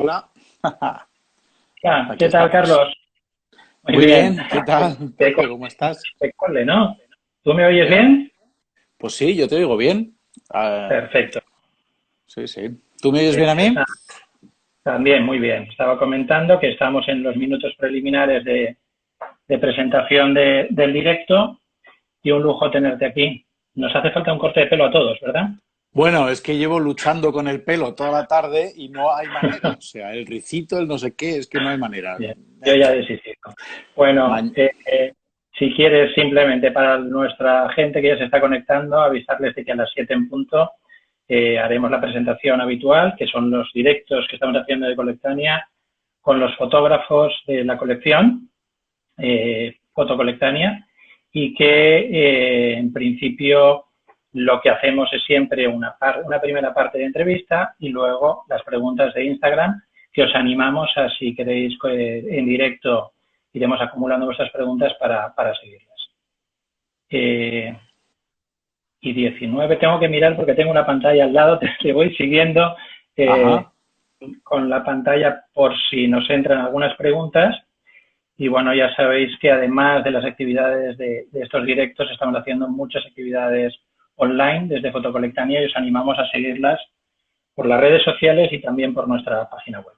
Hola. Aquí ¿Qué tal, estamos. Carlos? Muy Muy bien. bien, ¿qué tal, Qué Pepe? ¿Cómo estás? cole, ¿no? ¿Tú me oyes ¿Eh? bien? Pues sí, yo te oigo bien. Perfecto. Sí, sí. ¿Tú me oyes bien a mí? Está también muy bien. Estaba comentando que estamos en los minutos preliminares de presentación del directo y un lujo tenerte aquí. Nos hace falta un corte de pelo a todos, ¿verdad? Bueno, es que llevo luchando con el pelo toda la tarde y no hay manera. O sea, el ricito, el no sé qué, es que no hay manera. Bien, yo ya he desistido. Bueno, Ma- si quieres simplemente para nuestra gente que ya se está conectando, avisarles de que a las 7 en punto haremos la presentación habitual, que son los directos que estamos haciendo de Colectania con los fotógrafos de la colección, Fotocolectania, y que en principio lo que hacemos es siempre una primera parte de entrevista y luego las preguntas de Instagram, que os animamos a, si queréis en directo, iremos acumulando vuestras preguntas para seguirlas. Eh, y 19 tengo que mirar porque tengo una pantalla al lado, te voy siguiendo eh, Ajá. con la pantalla por si nos entran algunas preguntas. Y bueno, ya sabéis que además de las actividades de estos directos, estamos haciendo muchas actividades online desde Fotocolectania y os animamos a seguirlas por las redes sociales y también por nuestra página web.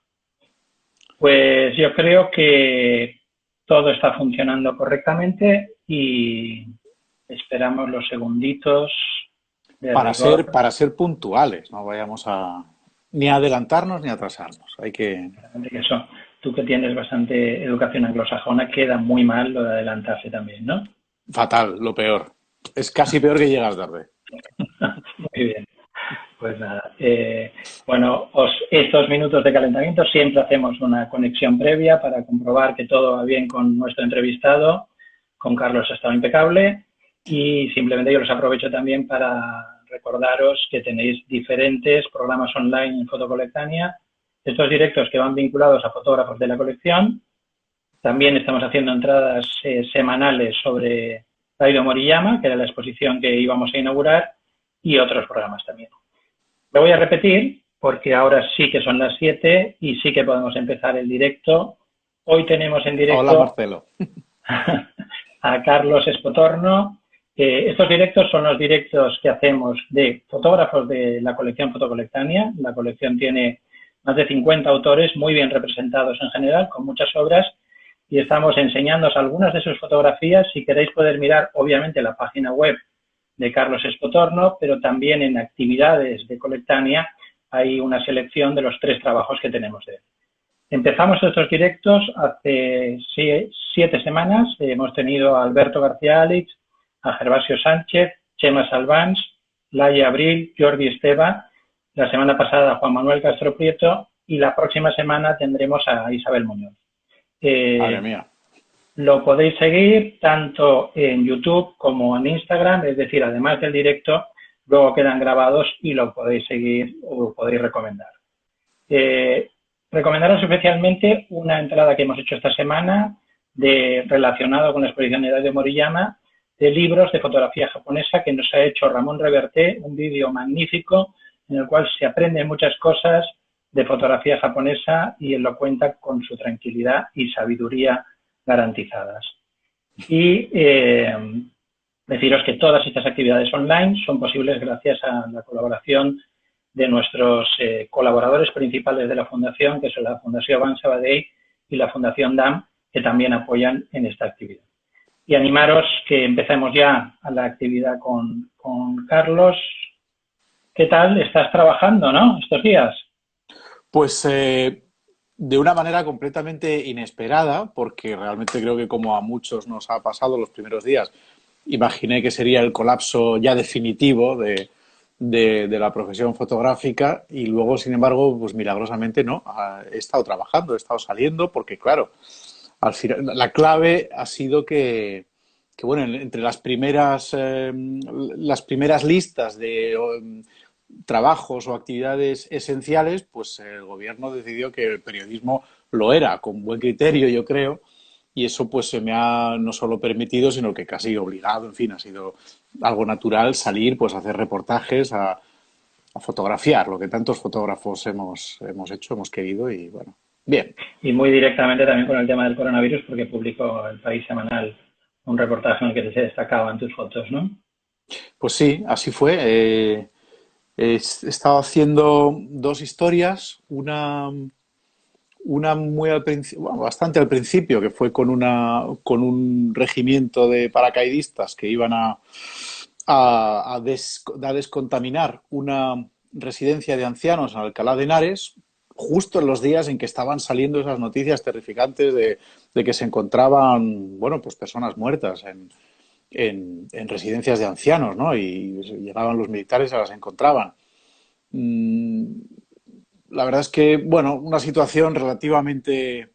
Pues yo creo que todo está funcionando correctamente y esperamos los segunditos de rigor. Para ser puntuales, no vayamos a ni a adelantarnos ni a atrasarnos. Hay que... Eso, tú que tienes bastante educación anglosajona, queda muy mal lo de adelantarse también, ¿no? Fatal, lo peor. Es casi peor que llegar tarde. Muy bien. Pues nada, bueno, estos minutos de calentamiento siempre hacemos una conexión previa para comprobar que todo va bien con nuestro entrevistado. Con Carlos ha estado impecable y simplemente yo los aprovecho también para recordaros que tenéis diferentes programas online en Fotocolectania. Estos directos que van vinculados a fotógrafos de la colección. También estamos haciendo entradas semanales sobre Raido Moriyama, que era la exposición que íbamos a inaugurar, y otros programas también. Lo voy a repetir porque ahora sí que son las 7 y sí que podemos empezar el directo. Hoy tenemos en Hola, directo Marcelo. a Carlos Espotorno. Estos directos son los directos que hacemos de fotógrafos de la colección Fotocolectania. La colección tiene más de 50 autores muy bien representados en general, con muchas obras, y estamos enseñándoos algunas de sus fotografías. Si queréis poder mirar, obviamente, la página web de Carlos Espotorno, pero también en actividades de Colectania hay una selección de los 3 trabajos que tenemos de él. Empezamos estos directos hace 7 semanas. Hemos tenido a Alberto García Alix, a Gervasio Sánchez, Chema Salvans, Laia Abril, Jordi Esteva. La semana pasada a Juan Manuel Castro Prieto y la próxima semana tendremos a Isabel Muñoz. Madre Eh, mía. lo podéis seguir tanto en YouTube como en Instagram, es decir, además del directo, luego quedan grabados y lo podéis seguir o lo podéis recomendar. Eh, Recomendaros especialmente una entrada que hemos hecho esta semana relacionado con la exposición de Moriyama de libros de fotografía japonesa que nos ha hecho Ramón Reverté, un vídeo magnífico en el cual se aprenden muchas cosas de fotografía japonesa y él lo cuenta con su tranquilidad y sabiduría garantizadas. Y deciros que todas estas actividades online son posibles gracias a la colaboración de nuestros colaboradores principales de la Fundación, que son la Fundación Ban Sabadell y la Fundación DAM, que también apoyan en esta actividad. Y animaros que empecemos ya a la actividad con Carlos. ¿Qué tal? ¿Estás trabajando, no? Estos días. Pues de una manera completamente inesperada, porque realmente creo que como a muchos nos ha pasado los primeros días, imaginé que sería el colapso ya definitivo de la profesión fotográfica y luego, sin embargo, pues milagrosamente no. He estado trabajando, he estado saliendo, porque claro, al final la clave ha sido que bueno, entre las primeras listas de trabajos o actividades esenciales, pues el gobierno decidió que el periodismo lo era, con buen criterio, yo creo, y eso pues se me ha no solo permitido, sino que casi obligado, en fin, ha sido algo natural salir, pues a hacer reportajes, a fotografiar lo que tantos fotógrafos hemos hecho, hemos querido y bueno, bien. Y muy directamente también con el tema del coronavirus, porque publicó El País Semanal un reportaje en el que se destacaban tus fotos, ¿no? Pues sí, así fue. He estado haciendo dos historias, una muy al principio, bueno, bastante al principio, que fue con un regimiento de paracaidistas que iban a descontaminar una residencia de ancianos en Alcalá de Henares, justo en los días en que estaban saliendo esas noticias terrificantes de que se encontraban, bueno, pues personas muertas en residencias de ancianos, ¿no? Y llegaban los militares y las encontraban. Mm, la verdad es que, bueno, una situación relativamente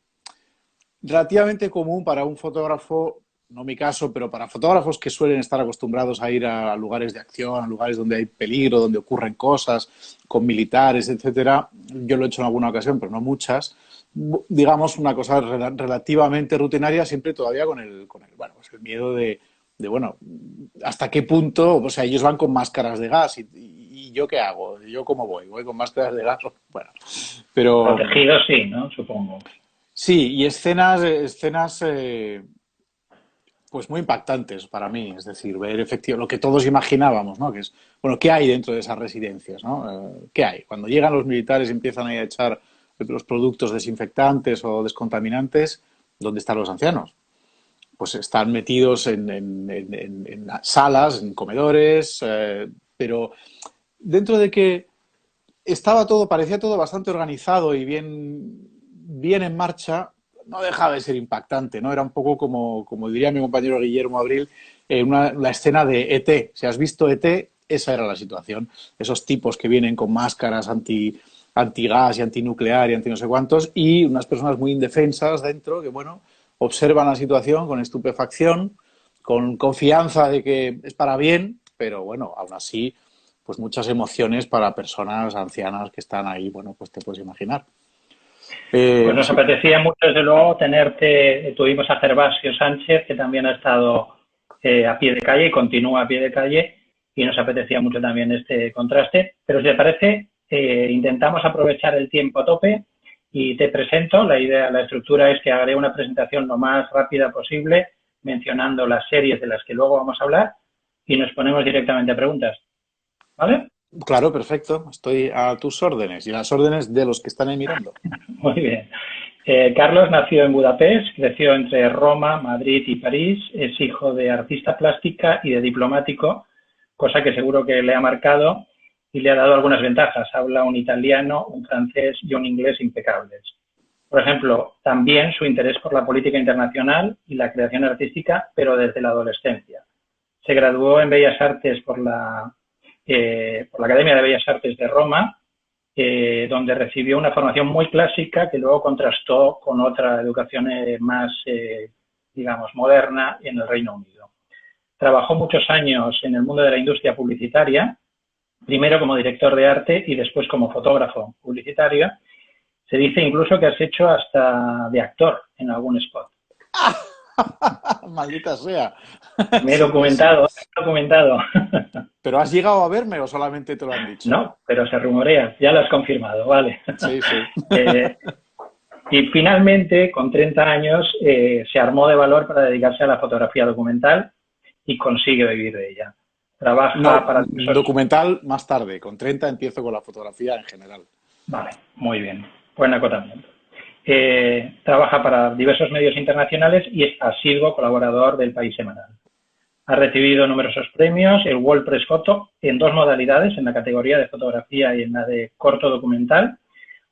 común para un fotógrafo, no mi caso, pero para fotógrafos que suelen estar acostumbrados a ir a lugares de acción, a lugares donde hay peligro, donde ocurren cosas, con militares, etcétera. Yo lo he hecho en alguna ocasión, pero no muchas. Digamos, una cosa relativamente rutinaria, siempre todavía bueno, pues el miedo bueno, hasta qué punto, o sea, ellos van con máscaras de gas y yo qué hago, yo cómo voy con máscaras de gas, bueno, pero Protegido sí, ¿no? Supongo. sí, y escenas pues muy impactantes para mí, es decir, ver efectivamente lo que todos imaginábamos, ¿no? Que es, bueno, ¿qué hay dentro de esas residencias, ¿no? ¿Qué hay? Cuando llegan los militares y empiezan a echar los productos desinfectantes o descontaminantes, ¿dónde están los ancianos? Pues están metidos en salas, en comedores, pero dentro de que parecía todo bastante organizado y bien en marcha, no dejaba de ser impactante, ¿no? Era un poco como diría mi compañero Guillermo Abril, la escena de ET. Si has visto ET, esa era la situación. Esos tipos que vienen con máscaras antigas y antinuclear y anti no sé cuántos, y unas personas muy indefensas dentro que, bueno, observan la situación con estupefacción, con confianza de que es para bien, pero bueno, aún así pues muchas emociones para personas ancianas que están ahí, bueno, pues te puedes imaginar. Pues nos Sí, apetecía mucho, desde luego, tenerte. Tuvimos a Gervasio Sánchez, que también ha estado a pie de calle y continúa a pie de calle, y nos apetecía mucho también este contraste. Pero si te parece, intentamos aprovechar el tiempo a tope y te presento. La estructura es que haré una presentación lo más rápida posible, mencionando las series de las que luego vamos a hablar, y nos ponemos directamente a preguntas. ¿Vale? claro, perfecto. Estoy a tus órdenes y a las órdenes de los que están ahí mirando. Muy bien. Carlos nació en Budapest, creció entre Roma, Madrid y París, es hijo de artista plástica y de diplomático, cosa que seguro que le ha marcado y le ha dado algunas ventajas. Habla un italiano, un francés y un inglés impecables. Por ejemplo, también su interés por la política internacional y la creación artística, pero desde la adolescencia. Se graduó en Bellas Artes por la Academia de Bellas Artes de Roma, donde recibió una formación muy clásica que luego contrastó con otra educación más, digamos, moderna en el Reino Unido. Trabajó muchos años en el mundo de la industria publicitaria, primero como director de arte y después como fotógrafo publicitario. Se dice incluso que has hecho hasta de actor en algún spot. Maldita sea. Me he Sí, pues sí. documentado, he documentado. ¿Pero has llegado a verme o solamente te lo han dicho? No, pero se rumorea, ya lo has confirmado, vale. Sí, sí. eh, Y finalmente, con 30 años, se armó de valor para dedicarse a la fotografía documental y consigue vivir de ella. No, Trabaja para diversos... documental más tarde. Con 30 empiezo con la fotografía en general. Vale, muy bien. Buen acotamiento. Trabaja para diversos medios internacionales y es asiduo colaborador del País Semanal. Ha recibido numerosos premios, el World Press Photo, en dos modalidades, en la categoría de fotografía y en la de corto documental,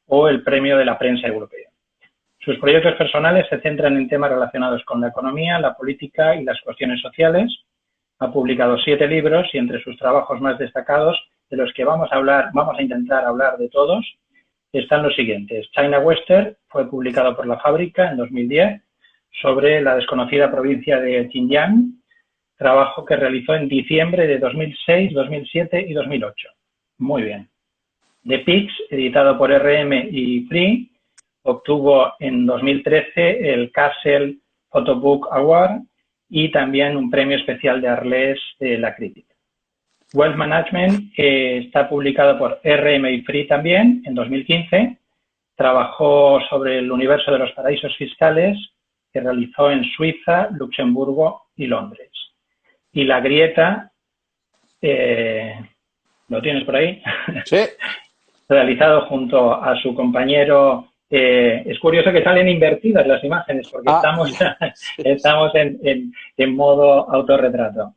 o el premio de la prensa europea. Sus proyectos personales se centran en temas relacionados con la economía, la política y las cuestiones sociales. Ha publicado 7 libros y entre sus trabajos más destacados, de los que vamos a intentar hablar de todos, están los siguientes. China Western fue publicado por La Fábrica en 2010 sobre la desconocida provincia de Xinjiang, trabajo que realizó en diciembre de 2006, 2007 y 2008. Muy bien. The Pigs, editado por RM y Free, obtuvo en 2013 el Kassel Photobook Award y también un premio especial de Arles de la crítica. Wealth Management está publicado por RMI Free también en 2015. Trabajó sobre el universo de los paraísos fiscales que realizó en Suiza, Luxemburgo y Londres. Y La Grieta, ¿lo tienes por ahí? Sí. Realizado junto a su compañero. Es curioso que salen invertidas las imágenes porque Sí, sí. estamos en modo autorretrato.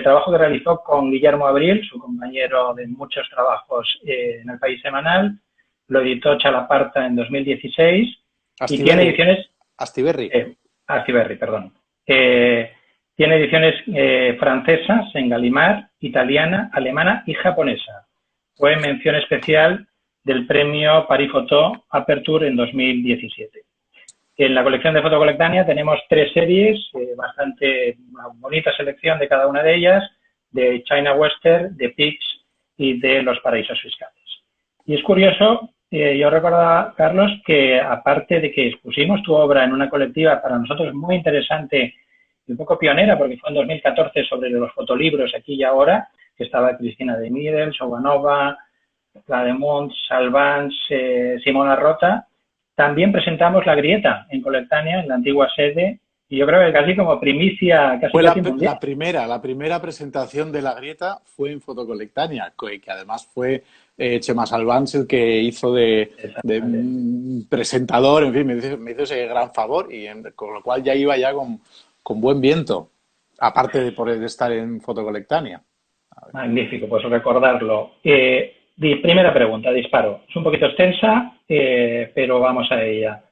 Trabajo que realizó con Guillermo Abril, su compañero de muchos trabajos en El País Semanal. Lo editó Chalaparta en 2016 y tiene Astiberri. ediciones, Astiberri. Astiberri, perdón. Tiene ediciones francesas en Gallimard, italiana, alemana y japonesa. Fue mención especial del premio Paris Photo Aperture en 2017. En la colección de Fotocolectania tenemos 3 series, bastante una bonita selección de cada una de ellas, de China Western, de Pix y de los paraísos fiscales. Y es curioso, yo recordaba, Carlos, que aparte de que expusimos tu obra en una colectiva para nosotros muy interesante y un poco pionera, porque fue en 2014 sobre los fotolibros aquí y ahora, que estaba Cristina de Midel, Shoganova, Clademont, Salvans, Simona Rota, también presentamos La Grieta en Colectania, en la antigua sede, y yo creo que casi como primicia, casi Fue casi mundial. la primera presentación de La Grieta fue en Fotocolectania, que además fue Chema Salvans el que hizo de Exactamente. presentador, en fin, me hizo ese gran favor y con lo cual ya iba ya con buen viento, aparte de poder estar en Fotocolectania. Magnífico, pues recordarlo. Primera pregunta, disparo. Es un poquito extensa, pero vamos a ella.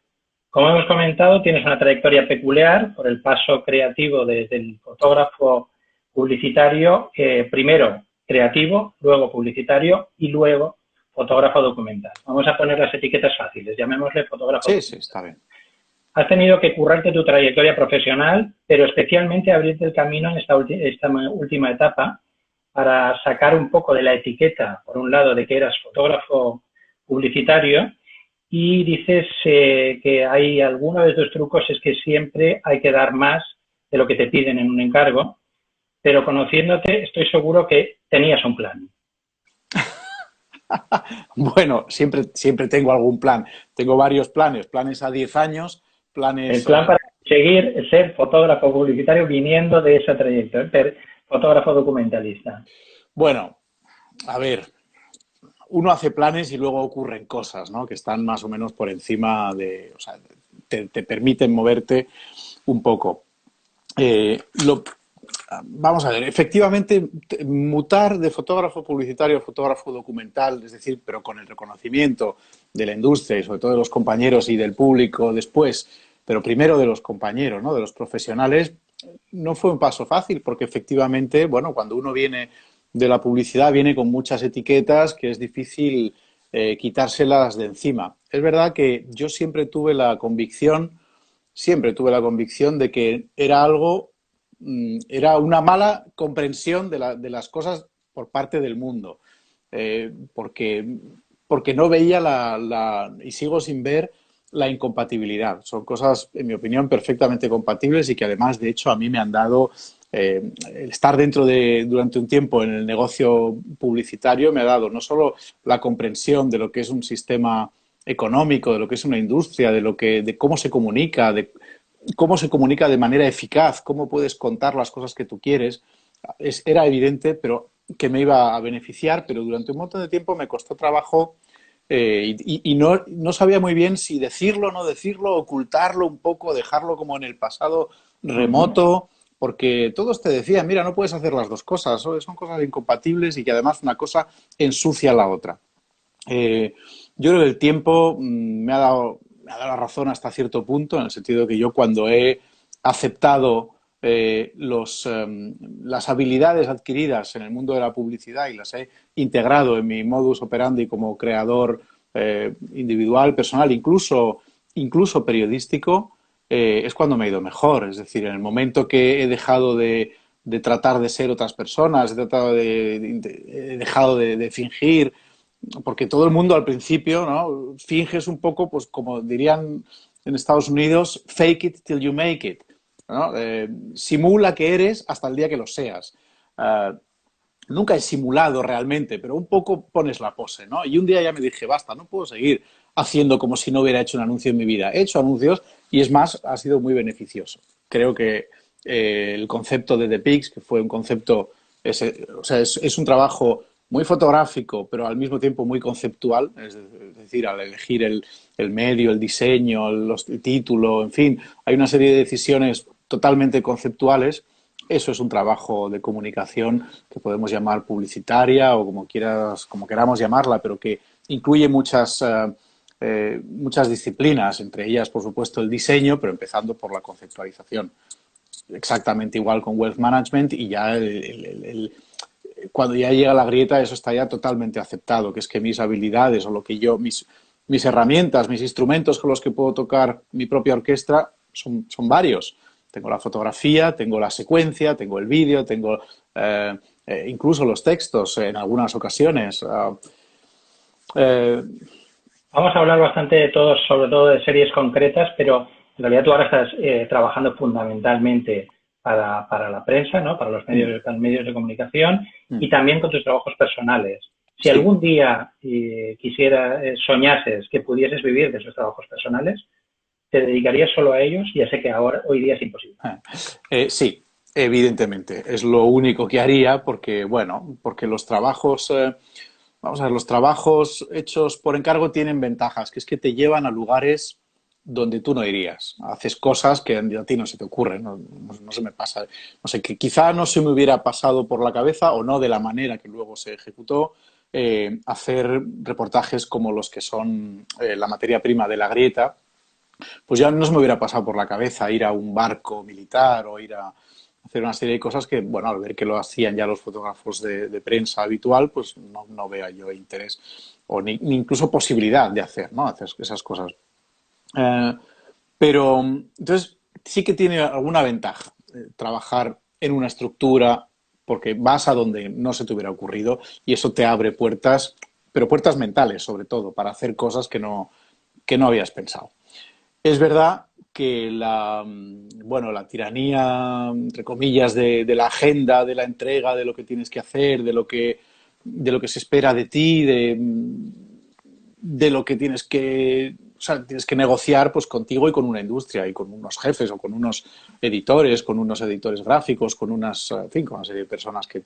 Como hemos comentado, tienes una trayectoria peculiar por el paso creativo desde el fotógrafo publicitario, primero creativo, luego publicitario y luego fotógrafo documental. Vamos a poner las etiquetas fáciles, llamémosle fotógrafo Sí, sí, documental. está bien. Has tenido que currarte tu trayectoria profesional, pero especialmente abrirte el camino en esta última etapa para sacar un poco de la etiqueta, por un lado, de que eras fotógrafo publicitario, y dices que hay alguno de tus trucos es que siempre hay que dar más de lo que te piden en un encargo, pero conociéndote estoy seguro que tenías un plan. Bueno, siempre tengo algún plan. Tengo varios planes, planes a 10 años, El planes... plan para conseguir ser fotógrafo publicitario viniendo de esa trayectoria, ser fotógrafo documentalista. bueno, a ver, uno hace planes y luego ocurren cosas, ¿no? Que están más o menos por encima de, o sea, te permiten moverte un poco. Eh, lo, Vamos a ver, efectivamente, mutar de fotógrafo publicitario a fotógrafo documental, es decir, pero con el reconocimiento de la industria y sobre todo de los compañeros y del público después, pero primero de los compañeros, ¿no? De los profesionales, no fue un paso fácil porque efectivamente, bueno, cuando uno viene de la publicidad viene con muchas etiquetas que es difícil quitárselas de encima. Es verdad que yo siempre tuve la convicción de que era algo, era una mala comprensión de las cosas por parte del mundo, porque, porque no veía y sigo sin ver la incompatibilidad. Son cosas, en mi opinión, perfectamente compatibles y que además, de hecho, a mí me han dado el estar durante un tiempo en el negocio publicitario me ha dado no solo la comprensión de lo que es un sistema económico, de lo que es una industria, de cómo se comunica, de cómo se comunica de manera eficaz, cómo puedes contar las cosas que tú quieres, era evidente, pero que me iba a beneficiar, pero durante un montón de tiempo me costó trabajo y no sabía muy bien si decirlo, no decirlo, ocultarlo un poco, dejarlo como en el pasado Uh -huh. remoto, porque todos te decían, mira, no puedes hacer las dos cosas, son cosas incompatibles y que además una cosa ensucia a la otra. Eh, yo creo que el tiempo me ha dado la razón hasta cierto punto, en el sentido de que yo cuando he aceptado las habilidades adquiridas en el mundo de la publicidad y las he integrado en mi modus operandi como creador individual, personal, incluso periodístico, es cuando me ha ido mejor. Es decir, en el momento que he dejado de tratar de ser otras personas, he dejado de fingir, porque todo el mundo al principio, ¿no? Finges un poco, pues como dirían en Estados Unidos, fake it till you make it, ¿no? Simula que eres hasta el día que lo seas. nunca he simulado realmente, pero un poco pones la pose, ¿no? Y un día ya me dije, basta, no puedo seguir haciendo como si no hubiera hecho un anuncio en mi vida. He hecho anuncios y es más, ha sido muy beneficioso. Creo que el concepto de The Pigs, que fue un concepto, o sea, es un trabajo muy fotográfico, pero al mismo tiempo muy conceptual, es decir, al elegir el medio, el diseño, el título, en fin, hay una serie de decisiones totalmente conceptuales. Eso es un trabajo de comunicación que podemos llamar publicitaria o como quieras, como queramos llamarla, pero que incluye muchas disciplinas, entre ellas, por supuesto, el diseño, pero empezando por la conceptualización. Exactamente igual con Wealth Management y ya cuando ya llega la grieta eso está ya totalmente aceptado, que es que mis habilidades o lo que yo, mis herramientas, mis instrumentos con los que puedo tocar mi propia orquesta son varios. Tengo la fotografía, tengo la secuencia, tengo el vídeo, tengo incluso los textos en algunas ocasiones. Eh, Vamos a hablar bastante de todos, sobre todo de series concretas, pero en realidad tú ahora estás trabajando fundamentalmente para la prensa, ¿no? Para los medios de comunicación y también con tus trabajos personales. Si sí. algún día soñases que pudieses vivir de esos trabajos personales, ¿te dedicarías solo a ellos? Ya sé que ahora, hoy día es imposible. Sí, evidentemente. Es lo único que haría porque, bueno, porque los trabajos, vamos a ver, los trabajos hechos por encargo tienen ventajas, que es que te llevan a lugares donde tú no irías. Haces cosas que a ti no se te ocurren, no se me pasa. No sé, que quizá no se me hubiera pasado por la cabeza o no de la manera que luego se ejecutó. Hacer reportajes como los que son la materia prima de la grieta, pues ya no se me hubiera pasado por la cabeza ir a un barco militar o ir a hacer una serie de cosas que, bueno, al ver que lo hacían ya los fotógrafos de prensa habitual, pues no veo yo interés o ni incluso posibilidad de hacer, ¿no? Hacer esas cosas. Eh, pero entonces sí que tiene alguna ventaja trabajar en una estructura porque vas a donde no se te hubiera ocurrido y eso te abre puertas, pero puertas mentales sobre todo, para hacer cosas que no habías pensado. Es verdad que bueno, la tiranía, entre comillas, de la agenda, de la entrega, de lo que tienes que hacer, de lo que se espera de ti, de lo que tienes que, o sea, tienes que negociar pues contigo y con una industria y con unos jefes o con unos editores gráficos, con unas, en fin, con una serie de personas que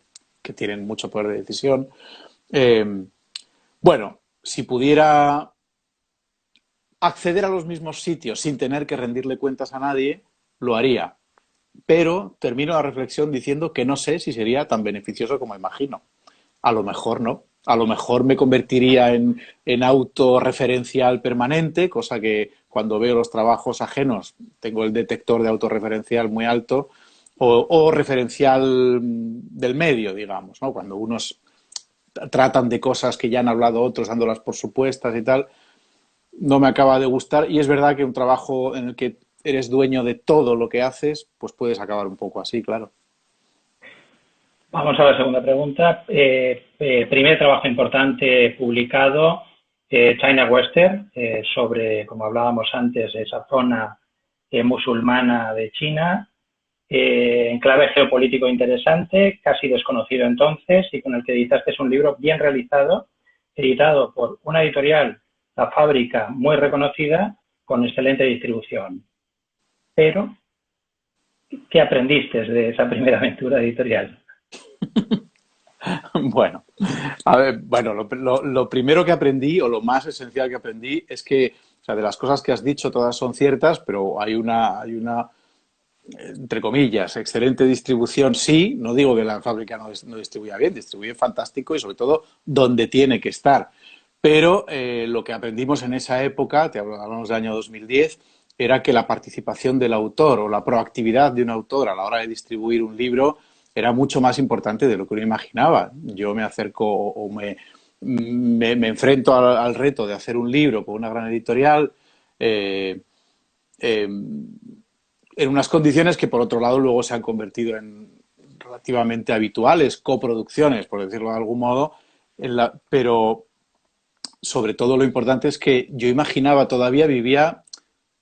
tienen mucho poder de decisión. Eh, bueno, si pudiera acceder a los mismos sitios sin tener que rendirle cuentas a nadie, lo haría. Pero termino la reflexión diciendo que no sé si sería tan beneficioso como imagino. A lo mejor no. A lo mejor me convertiría en autorreferencial permanente, cosa que cuando veo los trabajos ajenos tengo el detector de autorreferencial muy alto, o referencial del medio, digamos, ¿no? Cuando unos tratan de cosas que ya han hablado otros, dándolas por supuestas y tal, no me acaba de gustar y es verdad que un trabajo en el que eres dueño de todo lo que haces, pues puedes acabar un poco así, claro. Vamos a la segunda pregunta. Primer trabajo importante publicado, China Western, sobre, como hablábamos antes, esa zona musulmana de China, enclave geopolítico interesante, casi desconocido entonces, y con el que editaste un libro bien realizado, editado por una editorial, La Fábrica, muy reconocida, con excelente distribución. Pero, ¿qué aprendiste de esa primera aventura editorial? Bueno, a ver, bueno, lo primero que aprendí, o lo más esencial que aprendí, es que, o sea, de las cosas que has dicho, todas son ciertas, pero hay una entre comillas, excelente distribución, sí, no digo que la fábrica no distribuya bien, distribuye fantástico y sobre todo donde tiene que estar. Pero lo que aprendimos en esa época, te hablamos del año 2010, era que la participación del autor o la proactividad de un autor a la hora de distribuir un libro era mucho más importante de lo que uno imaginaba. Yo me acerco o me enfrento al reto de hacer un libro con una gran editorial. Eh, eh, en unas condiciones que, por otro lado, luego se han convertido en relativamente habituales, coproducciones, por decirlo de algún modo, pero sobre todo lo importante es que yo imaginaba, todavía vivía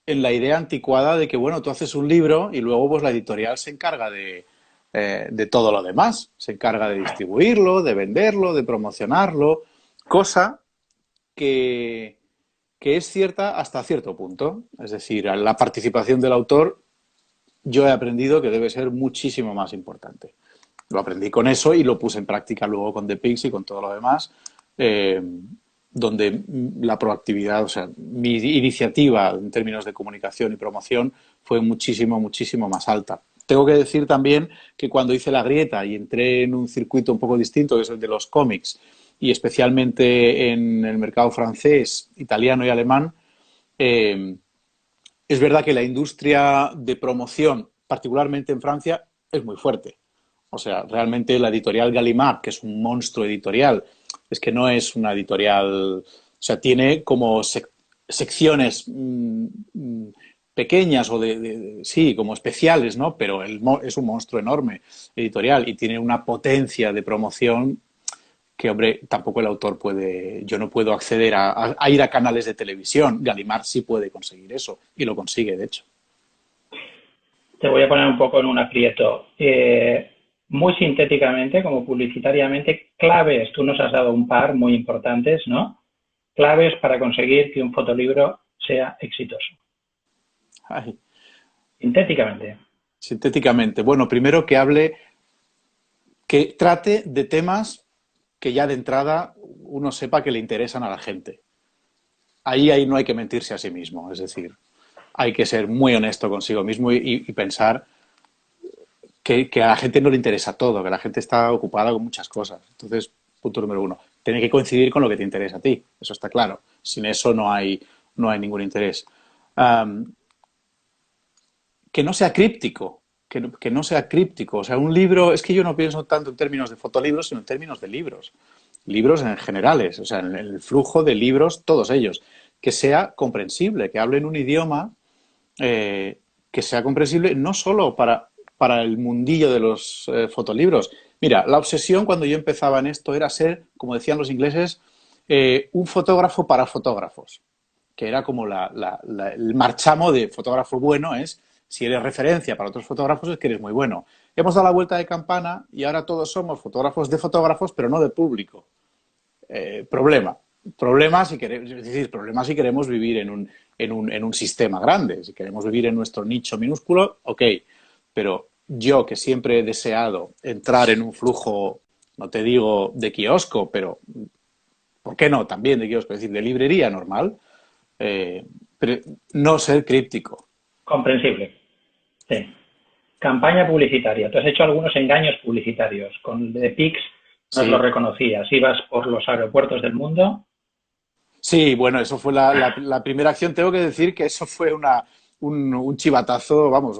en la idea anticuada de que, bueno, tú haces un libro y luego pues la editorial se encarga de todo lo demás. Se encarga de distribuirlo, de venderlo, de promocionarlo, cosa que, que es cierta hasta cierto punto. Es decir, la participación del autor yo he aprendido que debe ser muchísimo más importante. Lo aprendí con eso y lo puse en práctica luego con The Pigs y con todo lo demás, eh, donde la proactividad, o sea, mi iniciativa en términos de comunicación y promoción fue muchísimo, muchísimo más alta. Tengo que decir también que cuando hice La Grieta y entré en un circuito un poco distinto, que es el de los cómics, y especialmente en el mercado francés, italiano y alemán, eh, es verdad que la industria de promoción, particularmente en Francia, es muy fuerte. O sea, realmente la editorial Gallimard, que es un monstruo editorial, es que no es una editorial, o sea, tiene como secciones pequeñas o sí, como especiales, ¿no? Pero es un monstruo enorme editorial y tiene una potencia de promoción que, hombre, tampoco el autor puede, yo no puedo acceder a ir a canales de televisión. Gallimard sí puede conseguir eso y lo consigue, de hecho. Te voy a poner un poco en un aprieto. Muy sintéticamente, como publicitariamente, claves, tú nos has dado un par muy importantes, ¿no? Claves para conseguir que un fotolibro sea exitoso. Ay, Sintéticamente. sintéticamente, bueno, primero que trate de temas que ya de entrada uno sepa que le interesan a la gente. Ahí no hay que mentirse a sí mismo, es decir, hay que ser muy honesto consigo mismo y pensar que a la gente no le interesa todo, que la gente está ocupada con muchas cosas. Entonces, punto número uno, tiene que coincidir con lo que te interesa a ti, eso está claro. Sin eso no hay ningún interés. Um, que no sea críptico, que no sea críptico. O sea, un libro, es que yo no pienso tanto en términos de fotolibros, sino en términos de libros. Libros en generales, o sea, en el flujo de libros, todos ellos. Que sea comprensible, que hablen un idioma que sea comprensible no solo para el mundillo de los fotolibros. Mira, la obsesión cuando yo empezaba en esto era ser, como decían los ingleses, un fotógrafo para fotógrafos, que era como el marchamo de fotógrafo bueno es, si eres referencia para otros fotógrafos es que eres muy bueno. Hemos dado la vuelta de campana y ahora todos somos fotógrafos de fotógrafos, pero no de público. Problema. Es decir, problema si queremos vivir en un sistema grande. Si queremos vivir en nuestro nicho minúsculo, ok. Pero yo, que siempre he deseado entrar en un flujo, no te digo de kiosco, pero ¿por qué no? También de kiosco, es decir, de librería normal, pero no ser críptico. Comprensible. Sí. Campaña publicitaria. Tú has hecho algunos engaños publicitarios. Con The Pigs nos lo Sí, reconocías. Ibas por los aeropuertos del mundo. sí, bueno, eso fue la primera acción. Tengo que decir que eso fue un chivatazo, vamos,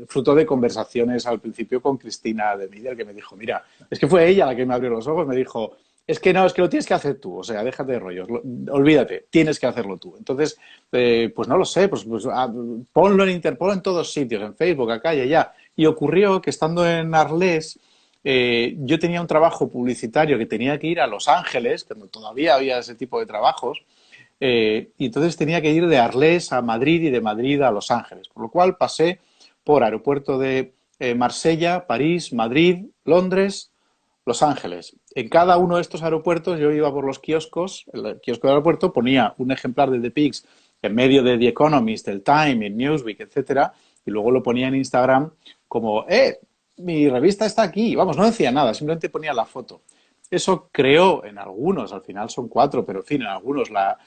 fruto de conversaciones al principio con Cristina de Miller, que me dijo, mira, es que fue ella la que me abrió los ojos, me dijo, es que no, es que lo tienes que hacer tú, o sea, déjate de rollos, olvídate, tienes que hacerlo tú. Entonces, pues no lo sé, ponlo en todos sitios, en Facebook, acá y allá. Y ocurrió que estando en Arles, yo tenía un trabajo publicitario que tenía que ir a Los Ángeles, cuando todavía había ese tipo de trabajos, y entonces tenía que ir de Arles a Madrid y de Madrid a Los Ángeles, por lo cual pasé por aeropuerto de Marsella, París, Madrid, Londres, Los Ángeles. En cada uno de estos aeropuertos yo iba por los kioscos, el kiosco del aeropuerto ponía un ejemplar de The Pigs en medio de The Economist, el Time, el Newsweek, etcétera, y luego lo ponía en Instagram como, mi revista está aquí. Vamos, no decía nada, simplemente ponía la foto. Eso creó en algunos, al final son 4, pero en fin, en algunos la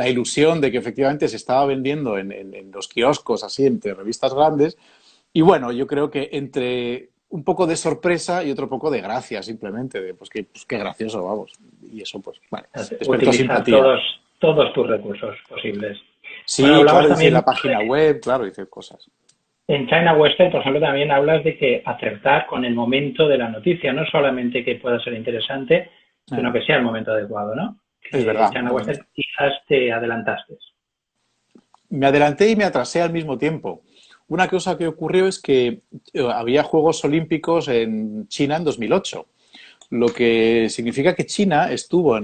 ilusión de que efectivamente se estaba vendiendo en los kioscos, así, entre revistas grandes. Y bueno, yo creo que entre un poco de sorpresa y otro poco de gracia, simplemente, de pues qué gracioso, vamos. Y eso, pues, vale, despertó Utilizar simpatía. todos tus recursos posibles. Bueno, Sí, hablabas claro, hice la también página web, claro, hice cosas. en China Western, por ejemplo, también hablas de que acertar con el momento de la noticia, no solamente que pueda ser interesante, sino Eh, que sea el momento adecuado, ¿no? es Que verdad. China Western quizás te adelantaste. Me adelanté y me atrasé al mismo tiempo. Una cosa que ocurrió es que había Juegos Olímpicos en China en 2008, lo que significa que China estuvo eh,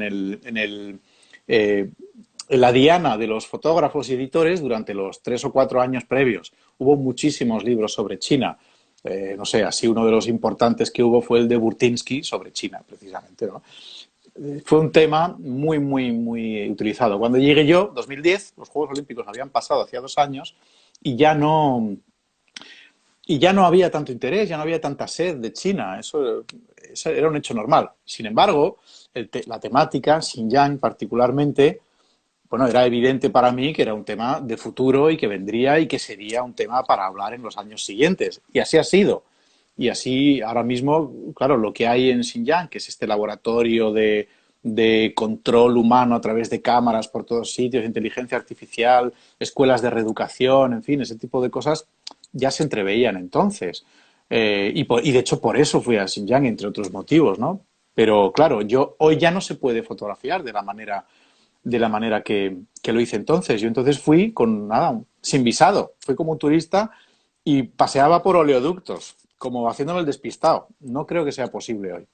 en la diana de los fotógrafos y editores durante los 3 o 4 años previos. Hubo muchísimos libros sobre China. no sé, así uno de los importantes que hubo fue el de Burtinsky sobre China, precisamente, ¿no? Fue un tema muy, muy, muy utilizado. Cuando llegué yo, 2010, los Juegos Olímpicos habían pasado hacía 2 años y ya no había tanto interés, ya no había tanta sed de China. Eso era un hecho normal. Sin embargo, la temática, Xinjiang particularmente, bueno, era evidente para mí que era un tema de futuro y que vendría y que sería un tema para hablar en los años siguientes. Y así ha sido. Y así, ahora mismo, claro, lo que hay en Xinjiang, que es este laboratorio de control humano a través de cámaras por todos sitios, inteligencia artificial, escuelas de reeducación, en fin, ese tipo de cosas ya se entreveían entonces. Y de hecho por eso fui a Xinjiang, entre otros motivos, ¿no? Pero claro, yo hoy ya no se puede fotografiar de la manera que lo hice entonces. Yo entonces fui con nada, sin visado. Fui como un turista y paseaba por oleoductos, como haciéndome el despistado. No creo que sea posible hoy.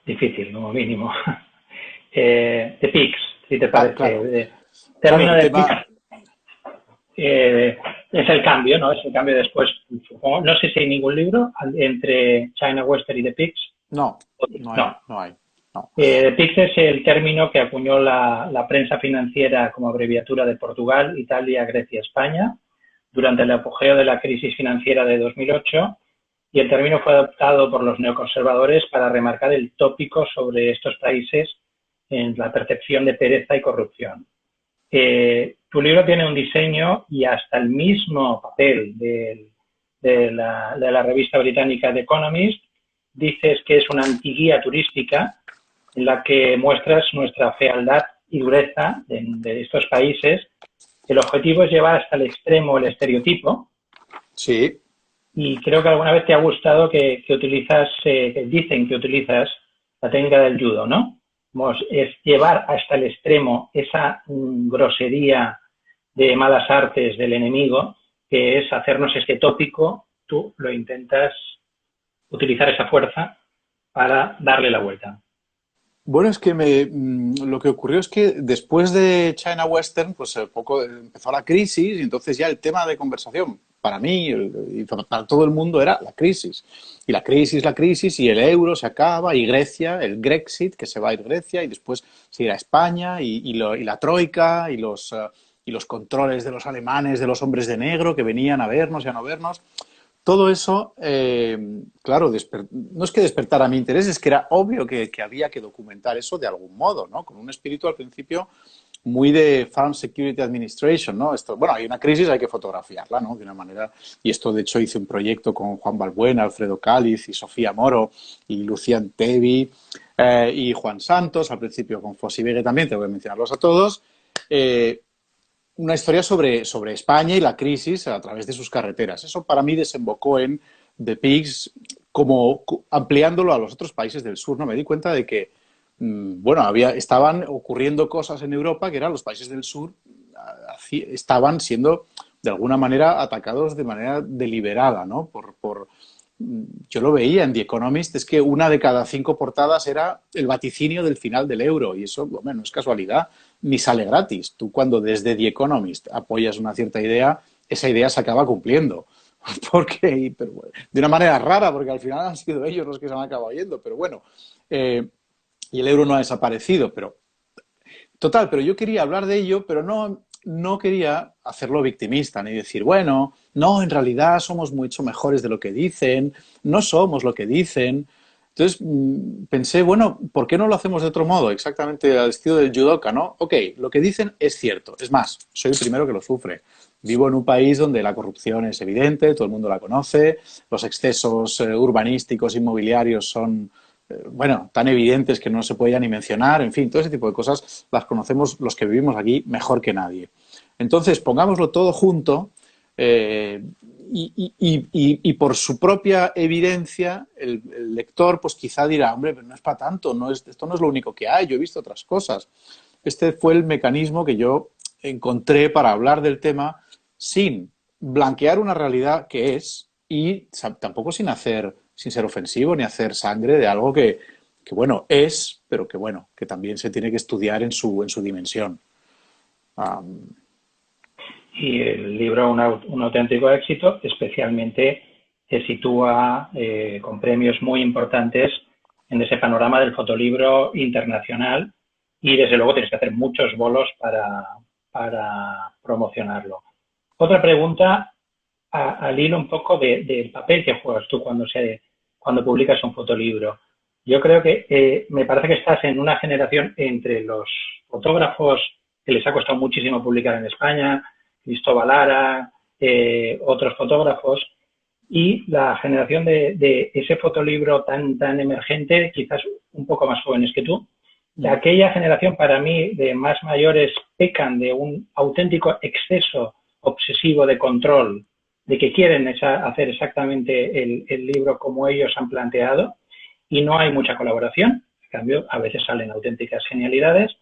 Difícil, como mínimo. The PICS, si te Ah, parece. claro. Claro, Término el de PICS tema. es el cambio, ¿no? Es el cambio después, supongo, no sé si hay ningún libro entre China Western y The PICS. No, no hay, No. no hay. No. The PICS es el término que acuñó la prensa financiera como abreviatura de Portugal, Italia, Grecia, España durante el apogeo de la crisis financiera de 2008, y el término fue adoptado por los neoconservadores para remarcar el tópico sobre estos países en la percepción de pereza y corrupción. Tu libro tiene un diseño y hasta el mismo papel de la revista británica The Economist dices que es una antiguía turística en la que muestras nuestra fealdad y dureza de estos países. El objetivo es llevar hasta el extremo el estereotipo, Sí. y creo que alguna vez te ha gustado que utilizas, que dicen que utilizas la técnica del judo, ¿no? Es llevar hasta el extremo esa grosería de malas artes del enemigo, que es hacernos este tópico. Tú lo intentas utilizar esa fuerza para darle la vuelta. Bueno, es que lo que ocurrió es que después de China Western, pues poco empezó la crisis y entonces ya el tema de conversación para mí y para todo el mundo era la crisis. Y la crisis y el euro se acaba y Grecia, el Grexit, que se va a ir Grecia y después se irá a España y la Troika y los controles de los alemanes, de los hombres de negro que venían a vernos y a no vernos. Todo eso, claro, no es que despertara mi interés, es que era obvio que había que documentar eso de algún modo, ¿no? Con un espíritu al principio muy de Farm Security Administration, ¿no? Bueno, hay una crisis, hay que fotografiarla, ¿no? De una manera, y esto de hecho hice un proyecto con Juan Balbuena, Alfredo Cáliz y Sofía Moro y Lucian Tevi y Juan Santos, al principio con Fossi Vega también, tengo que mencionarlos a todos, una historia sobre España y la crisis a través de sus carreteras. Eso para mí desembocó en The Pigs, como ampliándolo a los otros países del sur. ¿No? Me di cuenta de que, bueno, estaban ocurriendo cosas en Europa que eran los países del sur, estaban siendo de alguna manera atacados de manera deliberada, ¿no? Yo lo veía en The Economist, es que una de cada 5 portadas era el vaticinio del final del euro, y eso, bueno, no es casualidad, ni sale gratis. Tú cuando desde The Economist apoyas una cierta idea, esa idea se acaba cumpliendo. Pero bueno, de una manera rara, porque al final han sido ellos los que se han acabado yendo, pero bueno, y el euro no ha desaparecido, pero total, pero yo quería hablar de ello, pero no quería hacerlo victimista, ni decir, bueno, no, en realidad somos mucho mejores de lo que dicen, no somos lo que dicen. Entonces pensé, bueno, ¿por qué no lo hacemos de otro modo? Exactamente al estilo del judoka, ¿no? Ok, lo que dicen es cierto. Es más, soy el primero que lo sufre. Vivo en un país donde la corrupción es evidente, todo el mundo la conoce, los excesos urbanísticos, inmobiliarios son bueno, tan evidentes que no se puede ya ni mencionar, en fin, todo ese tipo de cosas las conocemos los que vivimos aquí mejor que nadie. Entonces, pongámoslo todo junto y por su propia evidencia, el lector pues quizá dirá, hombre, pero no es para tanto, esto no es lo único que hay, yo he visto otras cosas. Este fue el mecanismo que yo encontré para hablar del tema sin blanquear una realidad que es y tampoco sin ser ofensivo ni hacer sangre de algo que bueno, es, pero que bueno, que también se tiene que estudiar en su dimensión. Y el libro un auténtico éxito, especialmente te sitúa con premios muy importantes en ese panorama del fotolibro internacional y desde luego tienes que hacer muchos bolos para promocionarlo. Otra pregunta al hilo un poco del papel que juegas tú cuando publicas un fotolibro. Yo creo que me parece que estás en una generación entre los fotógrafos que les ha costado muchísimo publicar en España, Cristóbal Lara, otros fotógrafos, y la generación de ese fotolibro tan emergente, quizás un poco más jóvenes que tú. De aquella generación, para mí, de más mayores, pecan de un auténtico exceso obsesivo de control, de que quieren hacer exactamente el libro como ellos han planteado, y no hay mucha colaboración. En cambio, a veces salen auténticas genialidades,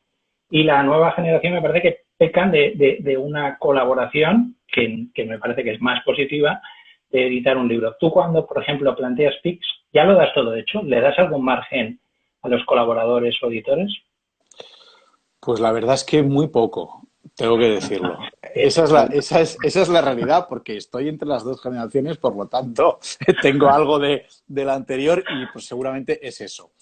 y la nueva generación me parece que pecan de una colaboración que me parece que es más positiva, de editar un libro. Tú cuando, por ejemplo, planteas PICs, ¿ya lo das todo hecho? ¿Le das algún margen a los colaboradores o editores? Pues la verdad es que muy poco, tengo que decirlo. Bueno, Esa es la realidad, porque estoy entre las dos generaciones, por lo tanto, tengo algo de la anterior y pues seguramente es eso.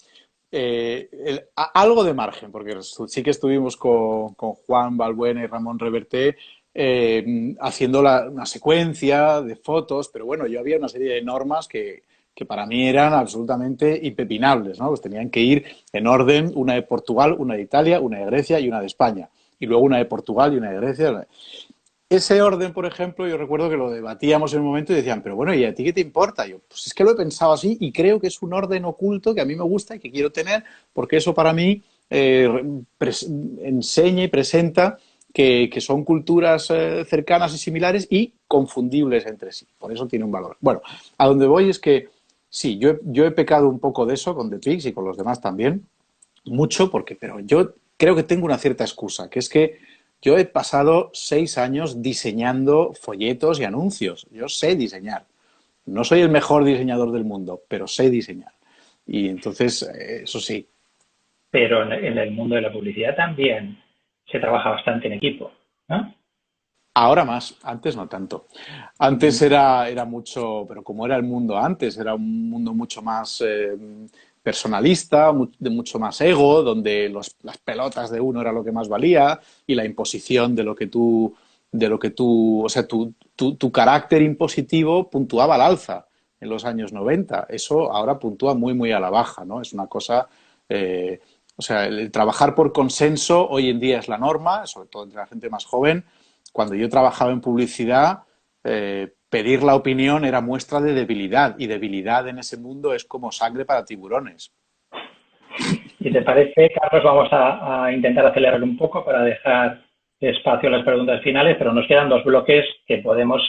Algo de margen, porque sí que estuvimos con Juan Balbuena y Ramón Reverté haciendo una secuencia de fotos, pero bueno, yo había una serie de normas que para mí eran absolutamente impepinables, ¿no? Pues tenían que ir en orden, una de Portugal, una de Italia, una de Grecia y una de España. Y luego una de Portugal y una de Grecia. Ese orden, por ejemplo, yo recuerdo que lo debatíamos en un momento y decían, pero bueno, ¿y a ti qué te importa? Yo, pues es que lo he pensado así y creo que es un orden oculto que a mí me gusta y que quiero tener, porque eso para mí enseña y presenta que son culturas cercanas y similares y confundibles entre sí. Por eso tiene un valor. Bueno, a donde voy es que sí, yo he pecado un poco de eso con The Pix y con los demás también, mucho, pero yo creo que tengo una cierta excusa, que es que yo he pasado 6 años diseñando folletos y anuncios. Yo sé diseñar. No soy el mejor diseñador del mundo, pero sé diseñar. Y entonces, eso sí. pero en el mundo de la publicidad también se trabaja bastante en equipo, ¿no? Ahora más, antes no tanto. Antes era mucho, pero como era el mundo antes, era un mundo mucho más personalista, de mucho más ego, donde las pelotas de uno era lo que más valía y la imposición de lo que tú, o sea, tu carácter impositivo puntuaba al alza en los años 90. Eso ahora puntúa muy, muy a la baja, ¿no? Es una cosa, eh, o sea, el trabajar por consenso hoy en día es la norma, sobre todo entre la gente más joven. Cuando yo trabajaba en publicidad, pedir la opinión era muestra de debilidad y debilidad en ese mundo es como sangre para tiburones. Si te parece, Carlos, vamos a intentar acelerar un poco para dejar espacio a las preguntas finales, pero nos quedan dos bloques que podemos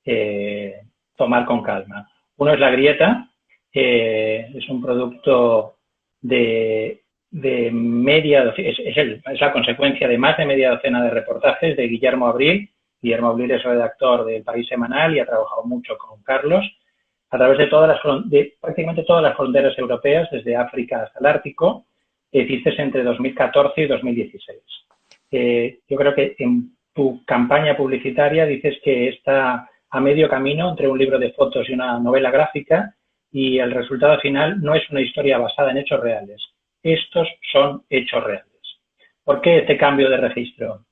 eh, tomar con calma. Uno es la grieta, es un producto de media, es la consecuencia de más de media docena de reportajes de Guillermo Abril. Guillermo Abril es redactor del País Semanal y ha trabajado mucho con Carlos a través de prácticamente todas las fronteras europeas, desde África hasta el Ártico, que hiciste entre 2014 y 2016. Yo creo que en tu campaña publicitaria dices que está a medio camino entre un libro de fotos y una novela gráfica y el resultado final no es una historia basada en hechos reales. Estos son hechos reales. ¿Por qué este cambio de registro?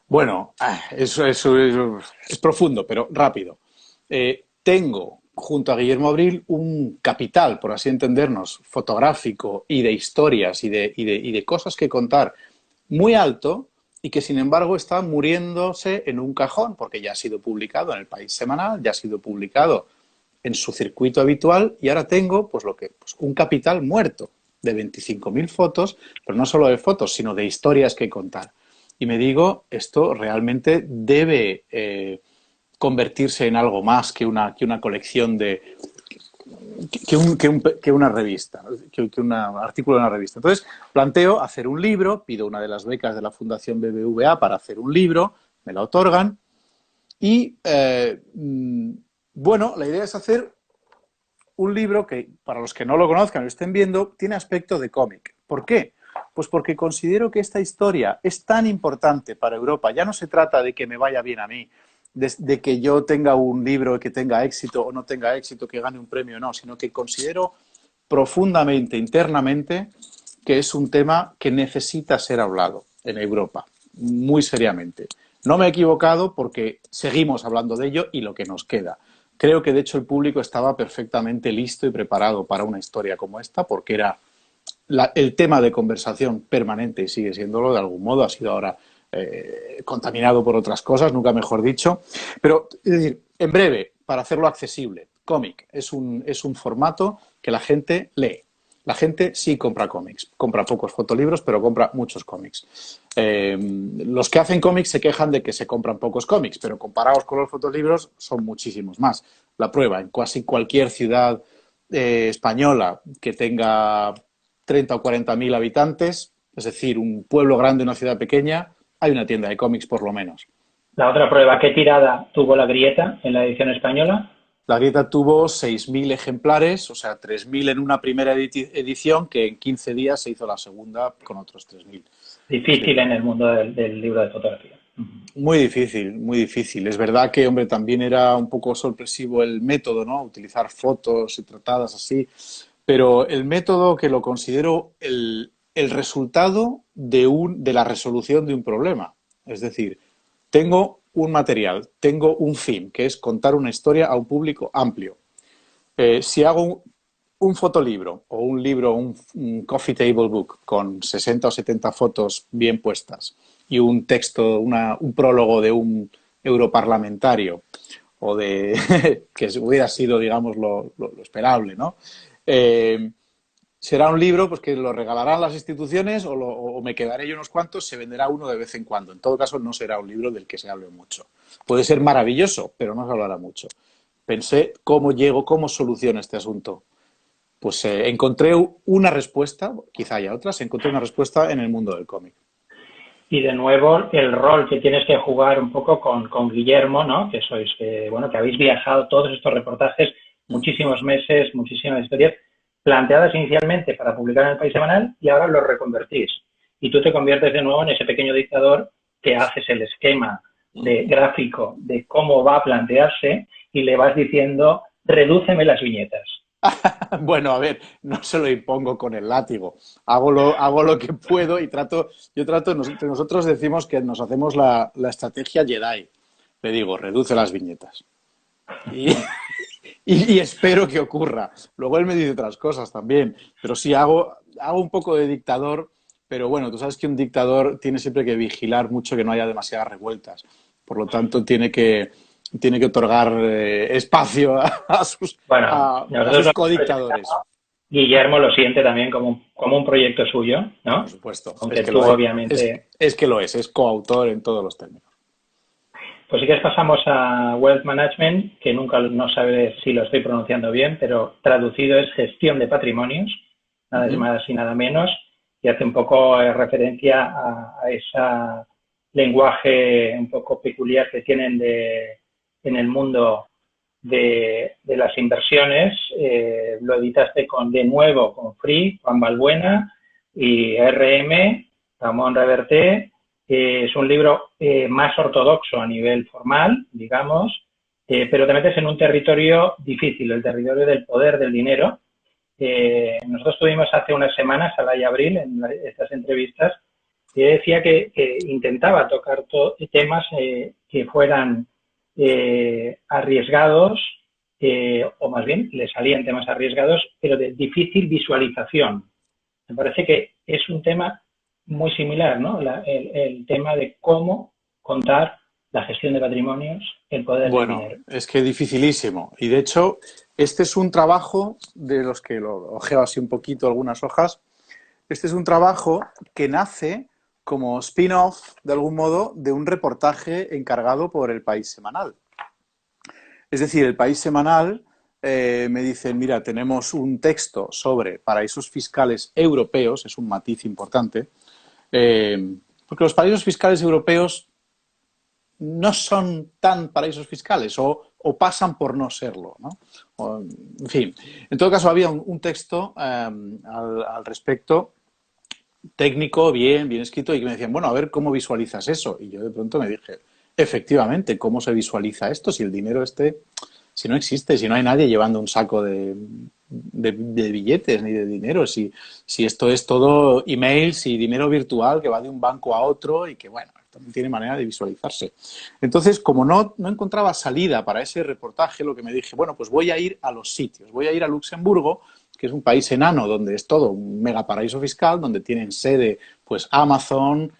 Bueno, eso es profundo, pero rápido. Tengo junto a Guillermo Abril un capital, por así entendernos, fotográfico y de historias y de cosas que contar muy alto y que sin embargo está muriéndose en un cajón porque ya ha sido publicado en el País Semanal, ya ha sido publicado en su circuito habitual y ahora tengo pues un capital muerto de 25.000 fotos, pero no solo de fotos, sino de historias que contar. Y me digo, esto realmente debe convertirse en algo más que una colección que una revista, que un artículo de una revista. Entonces, planteo hacer un libro, pido una de las becas de la Fundación BBVA para hacer un libro, me la otorgan y, bueno, la idea es hacer un libro que, para los que no lo conozcan o estén viendo, tiene aspecto de cómic. ¿Por qué? Pues porque considero que esta historia es tan importante para Europa. Ya no se trata de que me vaya bien a mí, de que yo tenga un libro que tenga éxito o no tenga éxito, que gane un premio o no, sino que considero profundamente, internamente, que es un tema que necesita ser hablado en Europa, muy seriamente. No me he equivocado porque seguimos hablando de ello y lo que nos queda. Creo que, de hecho, el público estaba perfectamente listo y preparado para una historia como esta, porque era el tema de conversación permanente y sigue siéndolo de algún modo. Ha sido ahora contaminado por otras cosas, nunca mejor dicho. Pero, es decir, en breve, para hacerlo accesible, cómic es un formato que la gente lee. La gente sí compra cómics, compra pocos fotolibros, pero compra muchos cómics. Los que hacen cómics se quejan de que se compran pocos cómics, pero comparados con los fotolibros son muchísimos más. La prueba, en casi cualquier ciudad española que tenga 30 o 40 mil habitantes, es decir, un pueblo grande, una ciudad pequeña, hay una tienda de cómics por lo menos. La otra prueba, ¿qué tirada tuvo La Grieta en la edición española? La Grieta tuvo 6.000 ejemplares, o sea, 3.000 en una primera edición, que en 15 días se hizo la segunda con otros 3.000. Difícil Sí. en el mundo del libro de fotografía. Muy difícil, muy difícil. Es verdad que, hombre, también era un poco sorpresivo el método, ¿no? Utilizar fotos y tratadas así, pero el método que lo considero el resultado de la resolución de un problema. Es decir, tengo un material, tengo un fin, que es contar una historia a un público amplio. Si hago un fotolibro o un libro, un coffee table book con 60 o 70 fotos bien puestas y un texto, un prólogo de un europarlamentario o de que hubiera sido, digamos, lo esperable, ¿no? Eh, será un libro pues, que lo regalarán las instituciones o me quedaré yo unos cuantos, se venderá uno de vez en cuando. En todo caso, no será un libro del que se hable mucho. Puede ser maravilloso, pero no se hablará mucho. Pensé cómo soluciono este asunto. Pues encontré una respuesta, quizá haya otras, encontré una respuesta en el mundo del cómic. Y de nuevo, el rol que tienes que jugar un poco con Guillermo, ¿no? Que sois, bueno, que habéis viajado todos estos reportajes, muchísimos meses, muchísimas historias, planteadas inicialmente para publicar en el País Semanal y ahora los reconvertís. Y tú te conviertes de nuevo en ese pequeño dictador que haces el esquema de gráfico de cómo va a plantearse y le vas diciendo, redúceme las viñetas. Bueno, a ver, no se lo impongo con el látigo. Hago lo que puedo y entre nosotros decimos que nos hacemos la estrategia Jedi. Le digo, reduce las viñetas. Y, y espero que ocurra. Luego él me dice otras cosas también, pero sí hago un poco de dictador, pero bueno, tú sabes que un dictador tiene siempre que vigilar mucho que no haya demasiadas revueltas. Por lo tanto, tiene que otorgar espacio Bueno, a sus nosotros codictadores. Guillermo lo siente también como un proyecto suyo, Por ¿no? supuesto, es Aunque que tú lo es. obviamente. Es que lo es coautor en todos los términos. Pues sí que pasamos a Wealth Management, que nunca no sabe si lo estoy pronunciando bien, pero traducido es gestión de patrimonios, nada Ujú. más y nada menos, y hace un poco referencia a ese lenguaje un poco peculiar que tienen en el mundo de las inversiones. Lo editaste de nuevo con Free, Juan Balbuena y RM, Ramón Reverté. Es un libro más ortodoxo a nivel formal, digamos, pero te metes en un territorio difícil, el territorio del poder del dinero. Nosotros tuvimos hace unas semanas, a y Abril, en estas entrevistas, que decía que intentaba tocar temas que fueran arriesgados, o más bien le salían temas arriesgados, pero de difícil visualización. Me parece que es un tema muy similar, ¿no? El tema de cómo contar la gestión de patrimonios, el poder del Bueno, dinero. es que dificilísimo. Y de hecho, este es un trabajo de los que lo ojeo así un poquito algunas hojas. Este es un trabajo que nace como spin-off, de algún modo, de un reportaje encargado por El País Semanal. Es decir, El País Semanal me dicen, mira, tenemos un texto sobre paraísos fiscales europeos, es un matiz importante, porque los paraísos fiscales europeos no son tan paraísos fiscales o pasan por no serlo, ¿no? En fin, en todo caso había un texto al respecto técnico, bien escrito, y que me decían, bueno, a ver cómo visualizas eso. Y yo de pronto me dije, efectivamente, ¿cómo se visualiza esto si el dinero si no existe, si no hay nadie llevando un saco de billetes ni de dinero, si esto es todo emails y dinero virtual que va de un banco a otro y que, bueno, también tiene manera de visualizarse. Entonces, como no encontraba salida para ese reportaje, lo que me dije, bueno, pues voy a ir a los sitios, voy a ir a Luxemburgo, que es un país enano donde es todo un mega paraíso fiscal, donde tienen sede pues Amazon,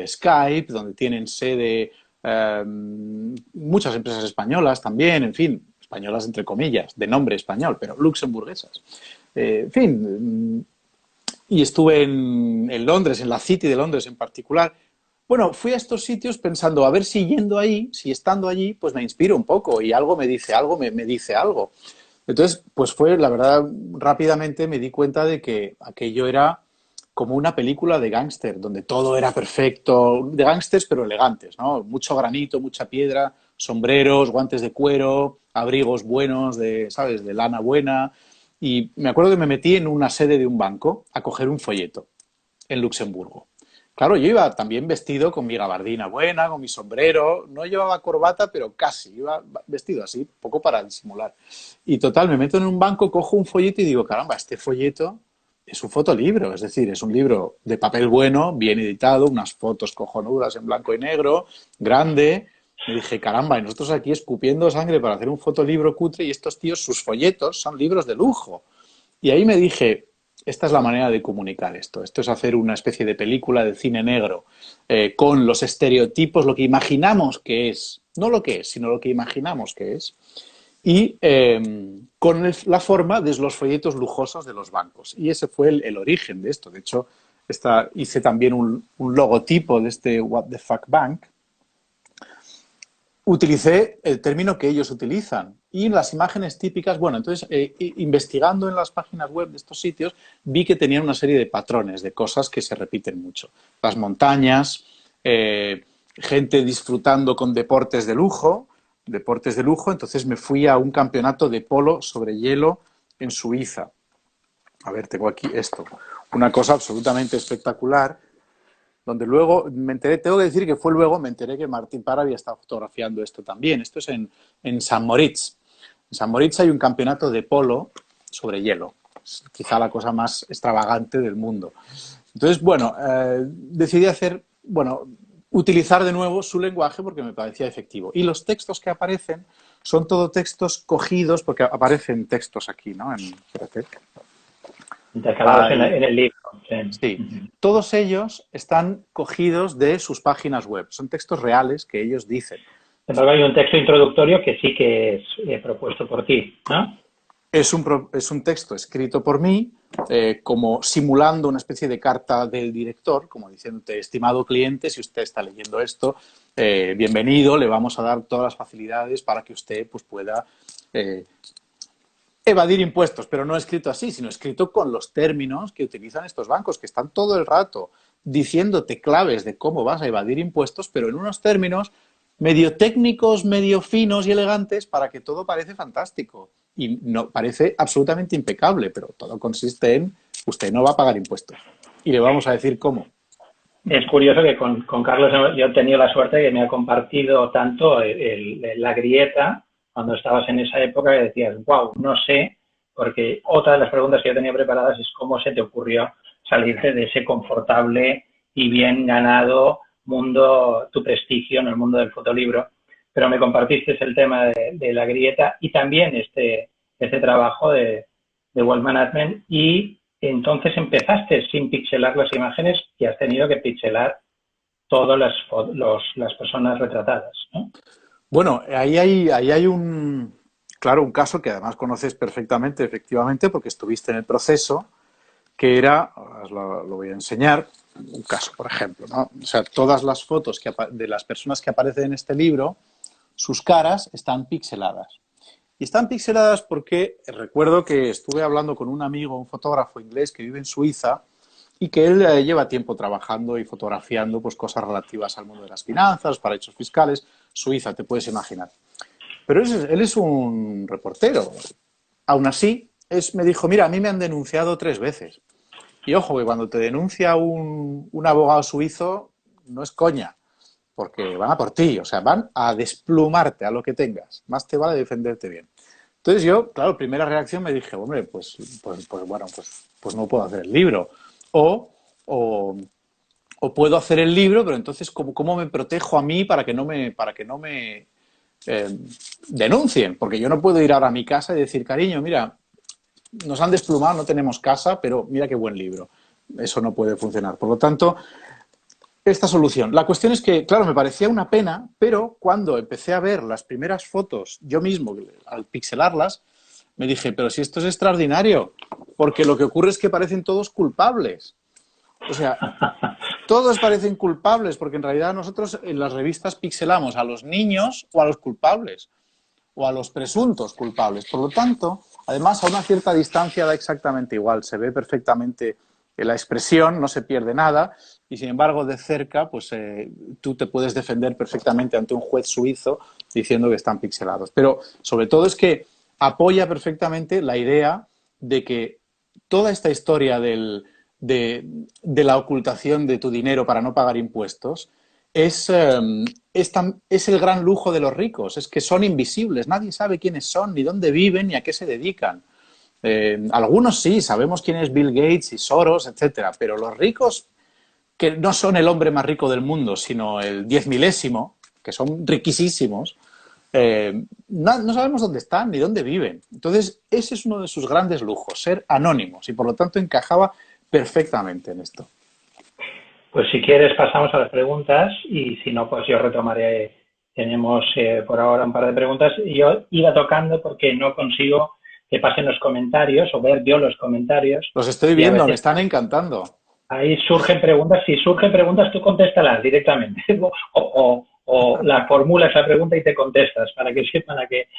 Skype, donde tienen sede muchas empresas españolas también, en fin, españolas entre comillas, de nombre español, pero luxemburguesas. En fin, y estuve en Londres, en la City de Londres en particular. Bueno, fui a estos sitios pensando, a ver si yendo ahí, si estando allí, pues me inspiro un poco y algo me dice algo, me dice algo. Entonces, pues fue, la verdad, rápidamente me di cuenta de que aquello era como una película de gángster, donde todo era perfecto, de gángsters pero elegantes, ¿no? Mucho granito, mucha piedra, sombreros, guantes de cuero, abrigos buenos de, ¿sabes?, de lana buena. Y me acuerdo que me metí en una sede de un banco a coger un folleto en Luxemburgo. Claro, yo iba también vestido con mi gabardina buena, con mi sombrero, no llevaba corbata, pero casi, iba vestido así, poco para disimular. Y total, me meto en un banco, cojo un folleto y digo, caramba, este folleto es un fotolibro, es decir, es un libro de papel bueno, bien editado, unas fotos cojonudas en blanco y negro, grande. Me dije, caramba, y nosotros aquí escupiendo sangre para hacer un fotolibro cutre y estos tíos, sus folletos son libros de lujo. Y ahí me dije, esta es la manera de comunicar esto. Esto es hacer una especie de película de cine negro con los estereotipos, lo que imaginamos que es, no lo que es, sino lo que imaginamos que es, y con la forma de los folletos lujosos de los bancos. Y ese fue el origen de esto. De hecho, hice también un logotipo de este What the Fuck Bank. Utilicé el término que ellos utilizan y las imágenes típicas, bueno, entonces investigando en las páginas web de estos sitios vi que tenían una serie de patrones, de cosas que se repiten mucho. Las montañas, gente disfrutando con deportes de lujo, entonces me fui a un campeonato de polo sobre hielo en Suiza. A ver, tengo aquí esto, una cosa absolutamente espectacular donde luego me enteré, tengo que decir que fue luego, me enteré que Martín Parra había estado fotografiando esto también. Esto es en San Moritz. En San Moritz hay un campeonato de polo sobre hielo. Es quizá la cosa más extravagante del mundo. Entonces, bueno, decidí utilizar de nuevo su lenguaje porque me parecía efectivo. Y los textos que aparecen son todo textos cogidos, porque aparecen textos aquí, ¿no? Espérate. Intercalados en el libro. Sí, todos ellos están cogidos de sus páginas web. Son textos reales que ellos dicen. Pero hay un texto introductorio que sí que es propuesto por ti, ¿no? Es un texto escrito por mí, como simulando una especie de carta del director, como diciéndote, estimado cliente, si usted está leyendo esto, bienvenido, le vamos a dar todas las facilidades para que usted pues, pueda evadir impuestos, pero no escrito así, sino escrito con los términos que utilizan estos bancos, que están todo el rato diciéndote claves de cómo vas a evadir impuestos, pero en unos términos medio técnicos, medio finos y elegantes para que todo parece fantástico. Y no parece absolutamente impecable, pero todo consiste en usted no va a pagar impuestos. Y le vamos a decir cómo. Es curioso que con Carlos yo he tenido la suerte que me ha compartido tanto la grieta cuando estabas en esa época que decías, wow, no sé, porque otra de las preguntas que yo tenía preparadas es cómo se te ocurrió salirte de ese confortable y bien ganado mundo, tu prestigio en el mundo del fotolibro, pero me compartiste el tema de la grieta y también este trabajo de Wealth Management y entonces empezaste sin pixelar las imágenes y has tenido que pixelar todas las personas retratadas, ¿no? Bueno, ahí hay un caso que además conoces perfectamente, efectivamente, porque estuviste en el proceso, que era, os lo voy a enseñar, un caso, por ejemplo, ¿no? O sea, todas las fotos de las personas que aparecen en este libro, sus caras están pixeladas. Y están pixeladas porque recuerdo que estuve hablando con un amigo, un fotógrafo inglés que vive en Suiza y que él lleva tiempo trabajando y fotografiando pues, cosas relativas al mundo de las finanzas, paraísos fiscales. Suiza, te puedes imaginar. Pero él es un reportero. Aún así, me dijo, mira, a mí me han denunciado 3 veces. Y ojo, que cuando te denuncia un abogado suizo, no es coña. porque van a por ti, o sea, van a desplumarte a lo que tengas. Más te vale defenderte bien. Entonces yo, claro, primera reacción me dije, hombre, bueno, pues no puedo hacer el libro. O, o, o puedo hacer el libro, pero entonces, ¿cómo me protejo a mí para que no me eh, denuncien? Porque yo no puedo ir ahora a mi casa y decir, cariño, mira, nos han desplumado, no tenemos casa, pero mira qué buen libro. Eso no puede funcionar. Por lo tanto, esta solución. La cuestión es que, claro, me parecía una pena, pero cuando empecé a ver las primeras fotos yo mismo, al pixelarlas, me dije, pero si esto es extraordinario, porque lo que ocurre es que parecen todos culpables. O sea, todos parecen culpables, porque en realidad nosotros en las revistas pixelamos a los niños o a los culpables, o a los presuntos culpables. Por lo tanto, además, a una cierta distancia da exactamente igual, se ve perfectamente la expresión, no se pierde nada, y sin embargo, de cerca, pues tú te puedes defender perfectamente ante un juez suizo diciendo que están pixelados. Pero sobre todo es que apoya perfectamente la idea de que toda esta historia de la ocultación de tu dinero para no pagar impuestos es el gran lujo de los ricos, es que son invisibles, nadie sabe quiénes son, ni dónde viven, ni a qué se dedican. Algunos sí, sabemos quién es Bill Gates y Soros, etcétera, pero los ricos, que no son el hombre más rico del mundo, sino el 10.000º, que son riquísimos, no sabemos dónde están ni dónde viven. Entonces, ese es uno de sus grandes lujos, ser anónimos, y por lo tanto encajaba perfectamente en esto. Pues si quieres pasamos a las preguntas y si no, pues yo retomaré. Tenemos por ahora un par de preguntas y yo iba tocando porque no consigo que pasen los comentarios o ver yo los comentarios Los estoy y a viendo, me veces están encantando. ahí surgen preguntas. Si surgen preguntas, tú contéstalas directamente o la formulas la pregunta y te contestas para que sepan a qué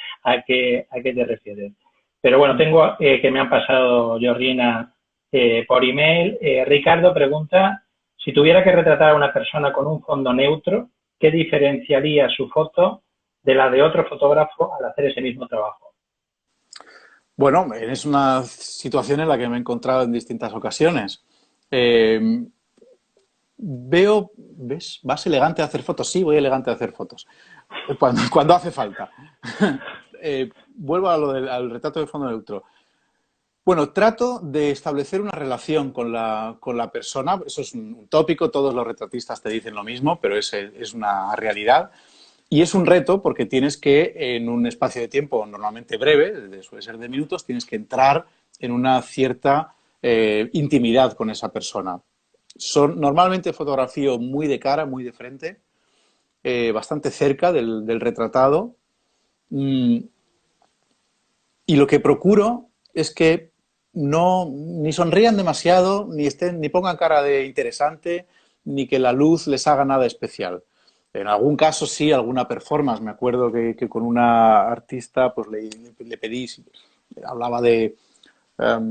te refieres. Pero bueno, tengo que me han pasado, Georgina, por email. Ricardo pregunta, si tuviera que retratar a una persona con un fondo neutro, ¿qué diferenciaría su foto de la de otro fotógrafo al hacer ese mismo trabajo? Bueno, es una situación en la que me he encontrado en distintas ocasiones. Eh, ¿Ves? ¿Vas elegante a hacer fotos? Sí, voy elegante a hacer fotos. Cuando hace falta. Vuelvo al retrato de fondo neutro. Bueno, trato de establecer una relación con la persona. Eso es un tópico, todos los retratistas te dicen lo mismo, pero es una realidad. Y es un reto porque tienes que, en un espacio de tiempo normalmente breve, suele ser de minutos, tienes que entrar en una cierta intimidad con esa persona. Normalmente fotografío muy de cara, muy de frente, bastante cerca del retratado. Mm, y lo que procuro es que no ni sonrían demasiado, ni pongan cara de interesante, ni que la luz les haga nada especial. En algún caso sí, alguna performance. Me acuerdo que con una artista pues le pedí, hablaba de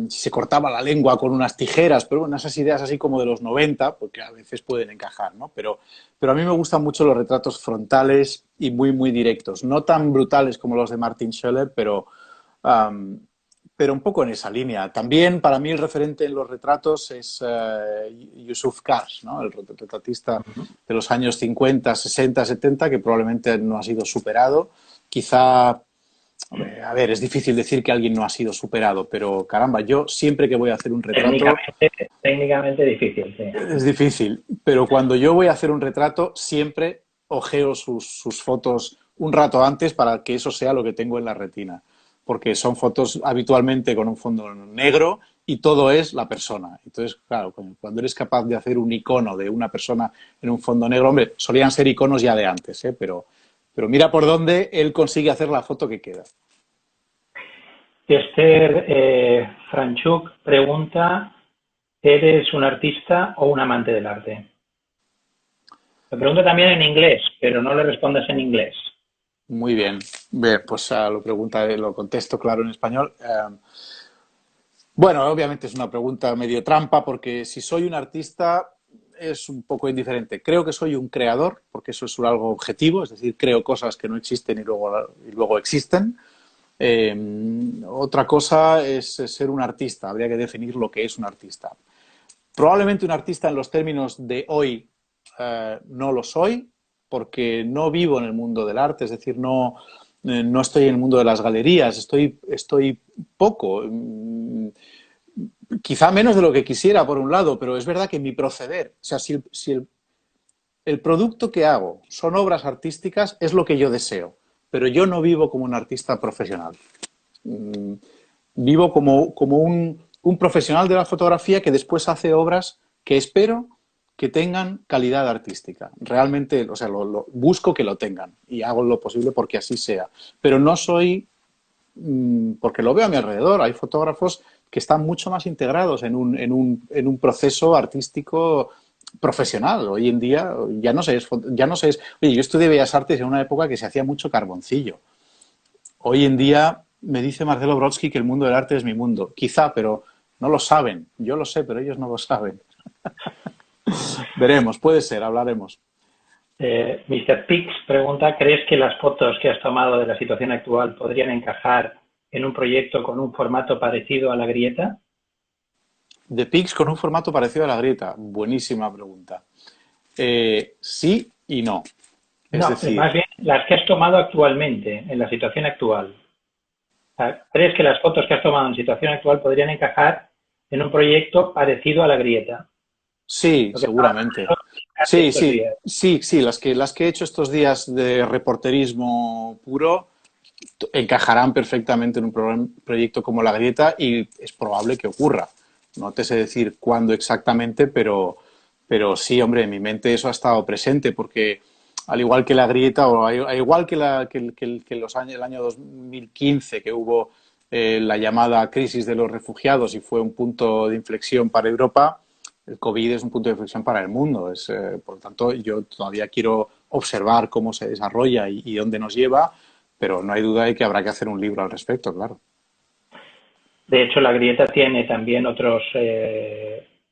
si se cortaba la lengua con unas tijeras, pero bueno, esas ideas así como de los 90, porque a veces pueden encajar, ¿no? Pero a mí me gustan mucho los retratos frontales y muy, muy directos. No tan brutales como los de Martin Scheller, um, pero un poco en esa línea. También para mí el referente en los retratos es Yusuf Kars, ¿no? El retratista de los años 50, 60, 70, que probablemente no ha sido superado. Quizá, a ver, es difícil decir que alguien no ha sido superado, pero caramba, yo siempre que voy a hacer un retrato, Técnicamente difícil, sí. es difícil, pero cuando yo voy a hacer un retrato, siempre ojeo sus fotos un rato antes para que eso sea lo que tengo en la retina, porque son fotos habitualmente con un fondo negro y todo es la persona. Entonces, claro, cuando eres capaz de hacer un icono de una persona en un fondo negro, hombre, solían ser iconos ya de antes, ¿eh? Pero mira por dónde él consigue hacer la foto que queda. Esther Franchuk pregunta, ¿eres un artista o un amante del arte? Lo pregunta también en inglés, pero no le respondas en inglés. Muy bien. Bien, pues lo contesto claro en español. Bueno, obviamente es una pregunta medio trampa porque si soy un artista es un poco indiferente. Creo que soy un creador porque eso es algo objetivo, es decir, creo cosas que no existen y luego existen. Eh, Otra cosa es ser un artista. Habría que definir lo que es un artista. Probablemente un artista en los términos de hoy no lo soy, porque no vivo en el mundo del arte, es decir, no estoy en el mundo de las galerías, estoy poco, quizá menos de lo que quisiera por un lado, pero es verdad que mi proceder, o sea, si el producto que hago son obras artísticas, es lo que yo deseo, pero yo no vivo como un artista profesional. Vivo como un profesional de la fotografía que después hace obras que espero que tengan calidad artística. Realmente, o sea, busco que lo tengan y hago lo posible porque así sea. Pero no soy, porque lo veo a mi alrededor, hay fotógrafos que están mucho más integrados en un proceso artístico profesional. Hoy en día ya no se es. Oye, yo estudié Bellas Artes en una época que se hacía mucho carboncillo. Hoy en día me dice Marcelo Brodsky que el mundo del arte es mi mundo. Quizá, pero no lo saben. Yo lo sé, pero ellos no lo saben. Veremos, puede ser, hablaremos. Mr. Pix pregunta, ¿crees que las fotos que has tomado de la situación actual podrían encajar en un proyecto con un formato parecido a La Grieta? The Pix con un formato parecido a La Grieta. Buenísima pregunta. Sí y no. Es No, decir, más bien las que has tomado actualmente, en la situación actual. ¿Crees que las fotos que has tomado en situación actual podrían encajar en un proyecto parecido a La Grieta? sí, Lo que estaba seguramente. hace Sí, estos sí, días. sí, sí, las que he hecho estos días de reporterismo puro encajarán perfectamente en un proyecto como La Grieta y es probable que ocurra. No te sé decir cuándo exactamente, pero sí, hombre, en mi mente eso ha estado presente porque al igual que La Grieta o al igual que los años, el año 2015 que hubo la llamada crisis de los refugiados y fue un punto de inflexión para Europa, el COVID es un punto de inflexión para el mundo. Por lo tanto, yo todavía quiero observar cómo se desarrolla y dónde nos lleva, pero no hay duda de que habrá que hacer un libro al respecto, claro. De hecho, La Grieta tiene también otros,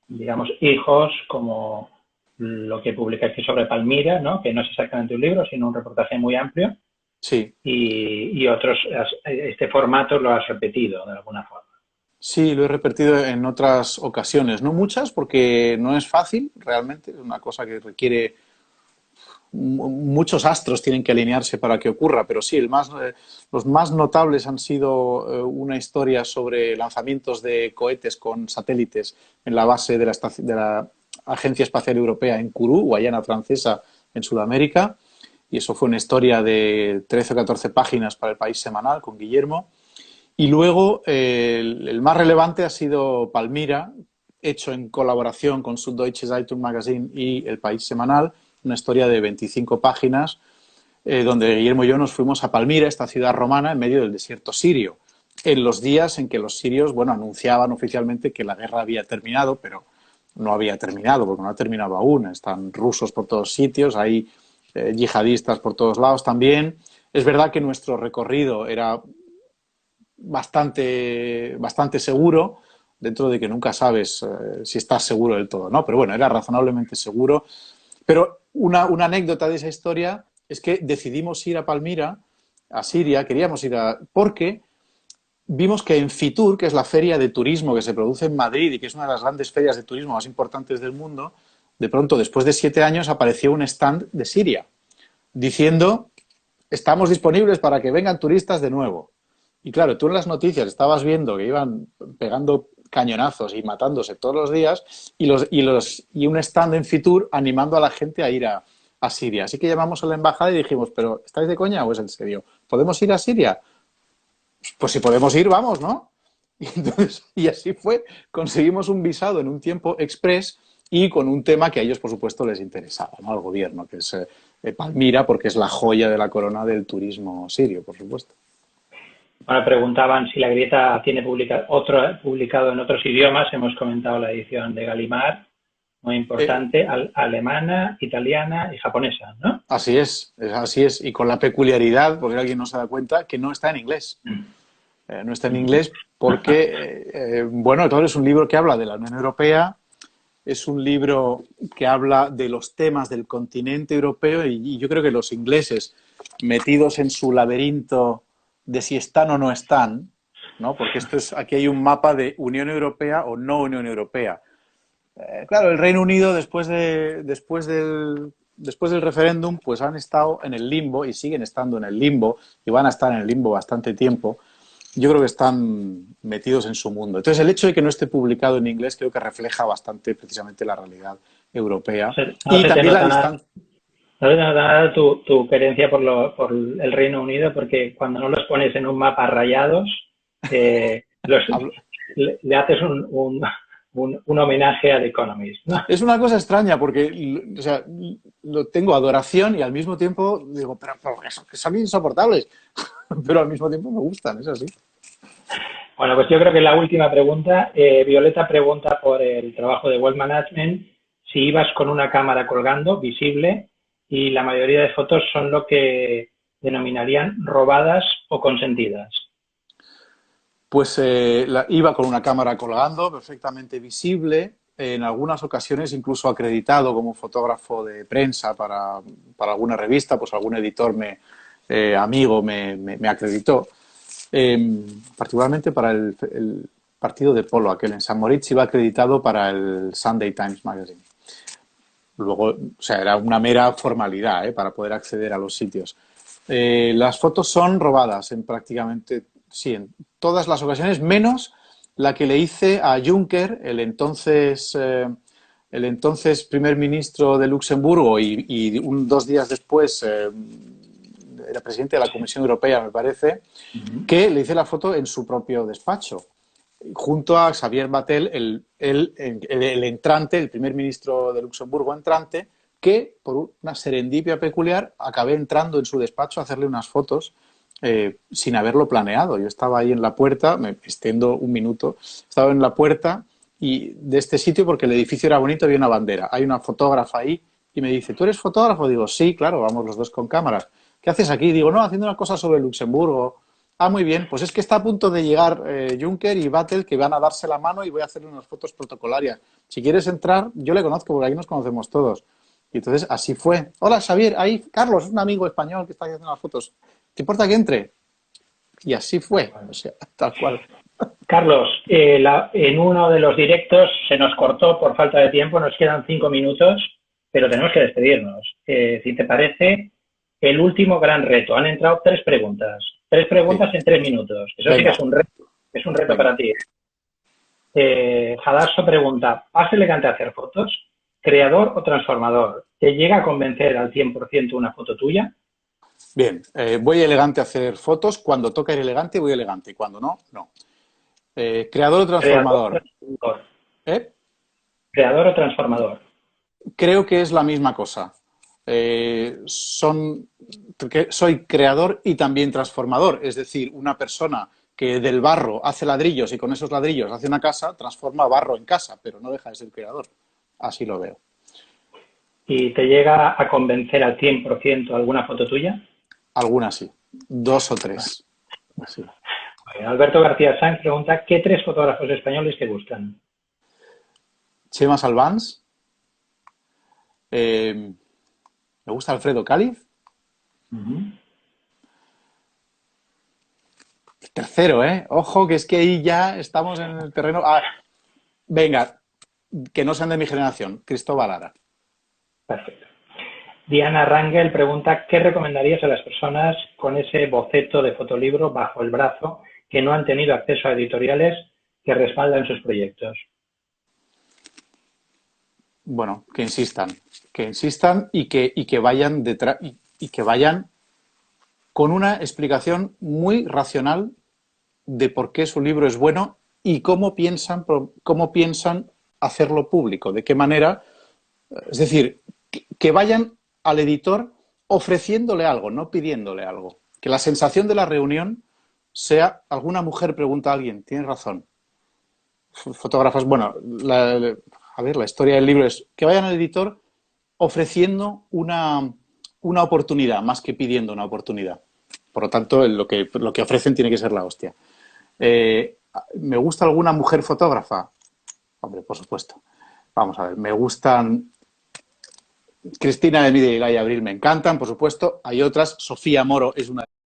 digamos, hijos, como lo que publicaste sobre Palmira, ¿no? Que no es exactamente un libro, sino un reportaje muy amplio. Sí, Y otros, este formato lo has repetido de alguna forma. sí, lo he repetido en otras ocasiones, no muchas porque no es fácil realmente, es una cosa que requiere muchos astros tienen que alinearse para que ocurra, pero sí, los más notables han sido una historia sobre lanzamientos de cohetes con satélites en la base de la Agencia Espacial Europea en Kourou, Guayana Francesa, en Sudamérica, y eso fue una historia de 13 o 14 páginas para el País Semanal con Guillermo. Y luego el más relevante ha sido Palmira, hecho en colaboración con Süddeutsche Zeitung Magazine y El País Semanal, una historia de 25 páginas, donde Guillermo y yo nos fuimos a Palmira, esta ciudad romana, en medio del desierto sirio, en los días en que los sirios, bueno, anunciaban oficialmente que la guerra había terminado, pero no había terminado, porque no ha terminado aún. Están rusos por todos sitios, hay yihadistas por todos lados también. Es verdad que nuestro recorrido era bastante seguro, dentro de que nunca sabes si estás seguro del todo, ¿no? Pero bueno, era razonablemente seguro. Pero una anécdota de esa historia es que decidimos ir a Palmira, a Siria, queríamos ir porque vimos que en Fitur, que es la feria de turismo que se produce en Madrid y que es una de las grandes ferias de turismo más importantes del mundo, de pronto, después de 7 años, apareció un stand de Siria diciendo: estamos disponibles para que vengan turistas de nuevo. Y claro, tú en las noticias estabas viendo que iban pegando cañonazos y matándose todos los días y un stand en Fitur animando a la gente a ir a Siria. Así que llamamos a la embajada y dijimos: ¿pero estáis de coña o es en serio? ¿Podemos ir a Siria? Pues si podemos ir, vamos, ¿no? Y así fue, conseguimos un visado en un tiempo express y con un tema que a ellos, por supuesto, les interesaba, ¿no? Al gobierno, que es Palmira, porque es la joya de la corona del turismo sirio, por supuesto. Ahora preguntaban si La Grieta tiene publicado en otros idiomas. Hemos comentado la edición de Gallimard, muy Eh, importante, alemana, italiana y japonesa, ¿no? así es, y con la peculiaridad, porque alguien no se da cuenta, que no está en inglés. No está en inglés porque, bueno, claro, es un libro que habla de la Unión Europea, es un libro que habla de los temas del continente europeo y yo creo que los ingleses, metidos en su laberinto de si están o no están, ¿no? Porque aquí hay un mapa de Unión Europea o no Unión Europea. Claro, el Reino Unido, después del después del referéndum, pues han estado en el limbo y siguen estando en el limbo y van a estar en el limbo bastante tiempo. Yo creo que están metidos en su mundo. Entonces, el hecho de que no esté publicado en inglés creo que refleja bastante precisamente la realidad europea No y se te también la nota nada, distancia. no se te nota nada tu querencia por el Reino Unido, porque cuando no los pones en un mapa rayados, los, le haces un homenaje al Economist, ¿no? Es una cosa extraña porque, o sea, lo tengo adoración y al mismo tiempo digo, pero que son insoportables, pero al mismo tiempo me gustan, es así. Bueno, pues yo creo que la última pregunta, Violeta pregunta por el trabajo de Web Management, si ibas con una cámara colgando, visible, y la mayoría de fotos son lo que denominarían robadas o consentidas. Pues iba con una cámara colgando, perfectamente visible, en algunas ocasiones incluso acreditado como fotógrafo de prensa para alguna revista, pues algún editor amigo me acreditó. Particularmente para el partido de polo, aquel en San Moritz, iba acreditado para el Sunday Times Magazine. Luego, o sea, era una mera formalidad, para poder acceder a los sitios. Las fotos son robadas en prácticamente, sí, en todas las ocasiones, menos la que le hice a Juncker, el entonces primer ministro de Luxemburgo y 2 días después era presidente de la Comisión Europea, me parece, que le hice la foto en su propio despacho, junto a Xavier Bettel, el entrante, el primer ministro de Luxemburgo entrante, que por una serendipia peculiar acabé entrando en su despacho a hacerle unas fotos sin haberlo planeado. Yo estaba ahí en la puerta, me extiendo un minuto, estaba en la puerta y de este sitio porque el edificio era bonito, había una bandera. Hay una fotógrafa ahí y me dice, ¿tú eres fotógrafo? Digo, sí, claro, vamos los dos con cámaras. ¿Qué haces aquí? Digo, no, haciendo una cosa sobre Luxemburgo. Ah, muy bien, pues es que está a punto de llegar Juncker y Bettel, que van a darse la mano y voy a hacerle unas fotos protocolarias. Si quieres entrar, yo le conozco porque ahí nos conocemos todos. Y entonces así fue. Hola, Xavier, ahí Carlos, es un amigo español que está haciendo las fotos. ¿Te importa que entre? Y así fue, o sea, tal cual. Carlos, en uno de los directos se nos cortó por falta de tiempo, nos quedan 5 minutos, pero tenemos que despedirnos. Si te parece, el último gran reto. Han entrado 3 preguntas. Tres Sí. preguntas en 3 minutos. Eso sí que Venga, es un reto venga. para ti. Jadaso pregunta, ¿vas elegante a hacer fotos? ¿Creador o transformador? ¿Te llega a convencer al 100% una foto tuya? Bien, voy elegante a hacer fotos. Cuando toca ir elegante, voy elegante. Y cuando no, no. Creador o ¿Creador o transformador. transformador? ¿Eh? ¿Creador o transformador? Creo que es la misma cosa. Soy creador y también transformador, es decir, una persona que del barro hace ladrillos y con esos ladrillos hace una casa, transforma barro en casa, pero no deja de ser creador. Así lo veo. ¿Y te llega a convencer al 100% alguna foto tuya? Algunas sí, 2 o 3. Sí. Alberto García Sanz pregunta, ¿qué 3 fotógrafos españoles te gustan? Chema Salvans, me gusta Alfredo Cáliz. Tercero, ¿eh? Ojo, que es que ahí ya estamos en el terreno. Ah, venga, que no sean de mi generación. Cristóbal Lara. Perfecto. Diana Rangel pregunta, ¿qué recomendarías a las personas con ese boceto de fotolibro bajo el brazo que no han tenido acceso a editoriales que respaldan sus proyectos? Bueno, que insistan y que vayan detrás y que vayan con una explicación muy racional de por qué su libro es bueno y cómo piensan hacerlo público, de qué manera, es decir, que vayan al editor ofreciéndole algo, no pidiéndole algo. Que la sensación de la reunión sea, alguna mujer pregunta a alguien, tienes razón, fotógrafos, bueno, a ver, la historia del libro es que vayan al editor ofreciendo una oportunidad más que pidiendo una oportunidad. Por lo tanto, lo que ofrecen tiene que ser la hostia. ¿Me gusta alguna mujer fotógrafa? Hombre, por supuesto. Vamos a ver, me gustan Cristina de Mide y Abril, me encantan, por supuesto. Hay otras, Sofía Moro es una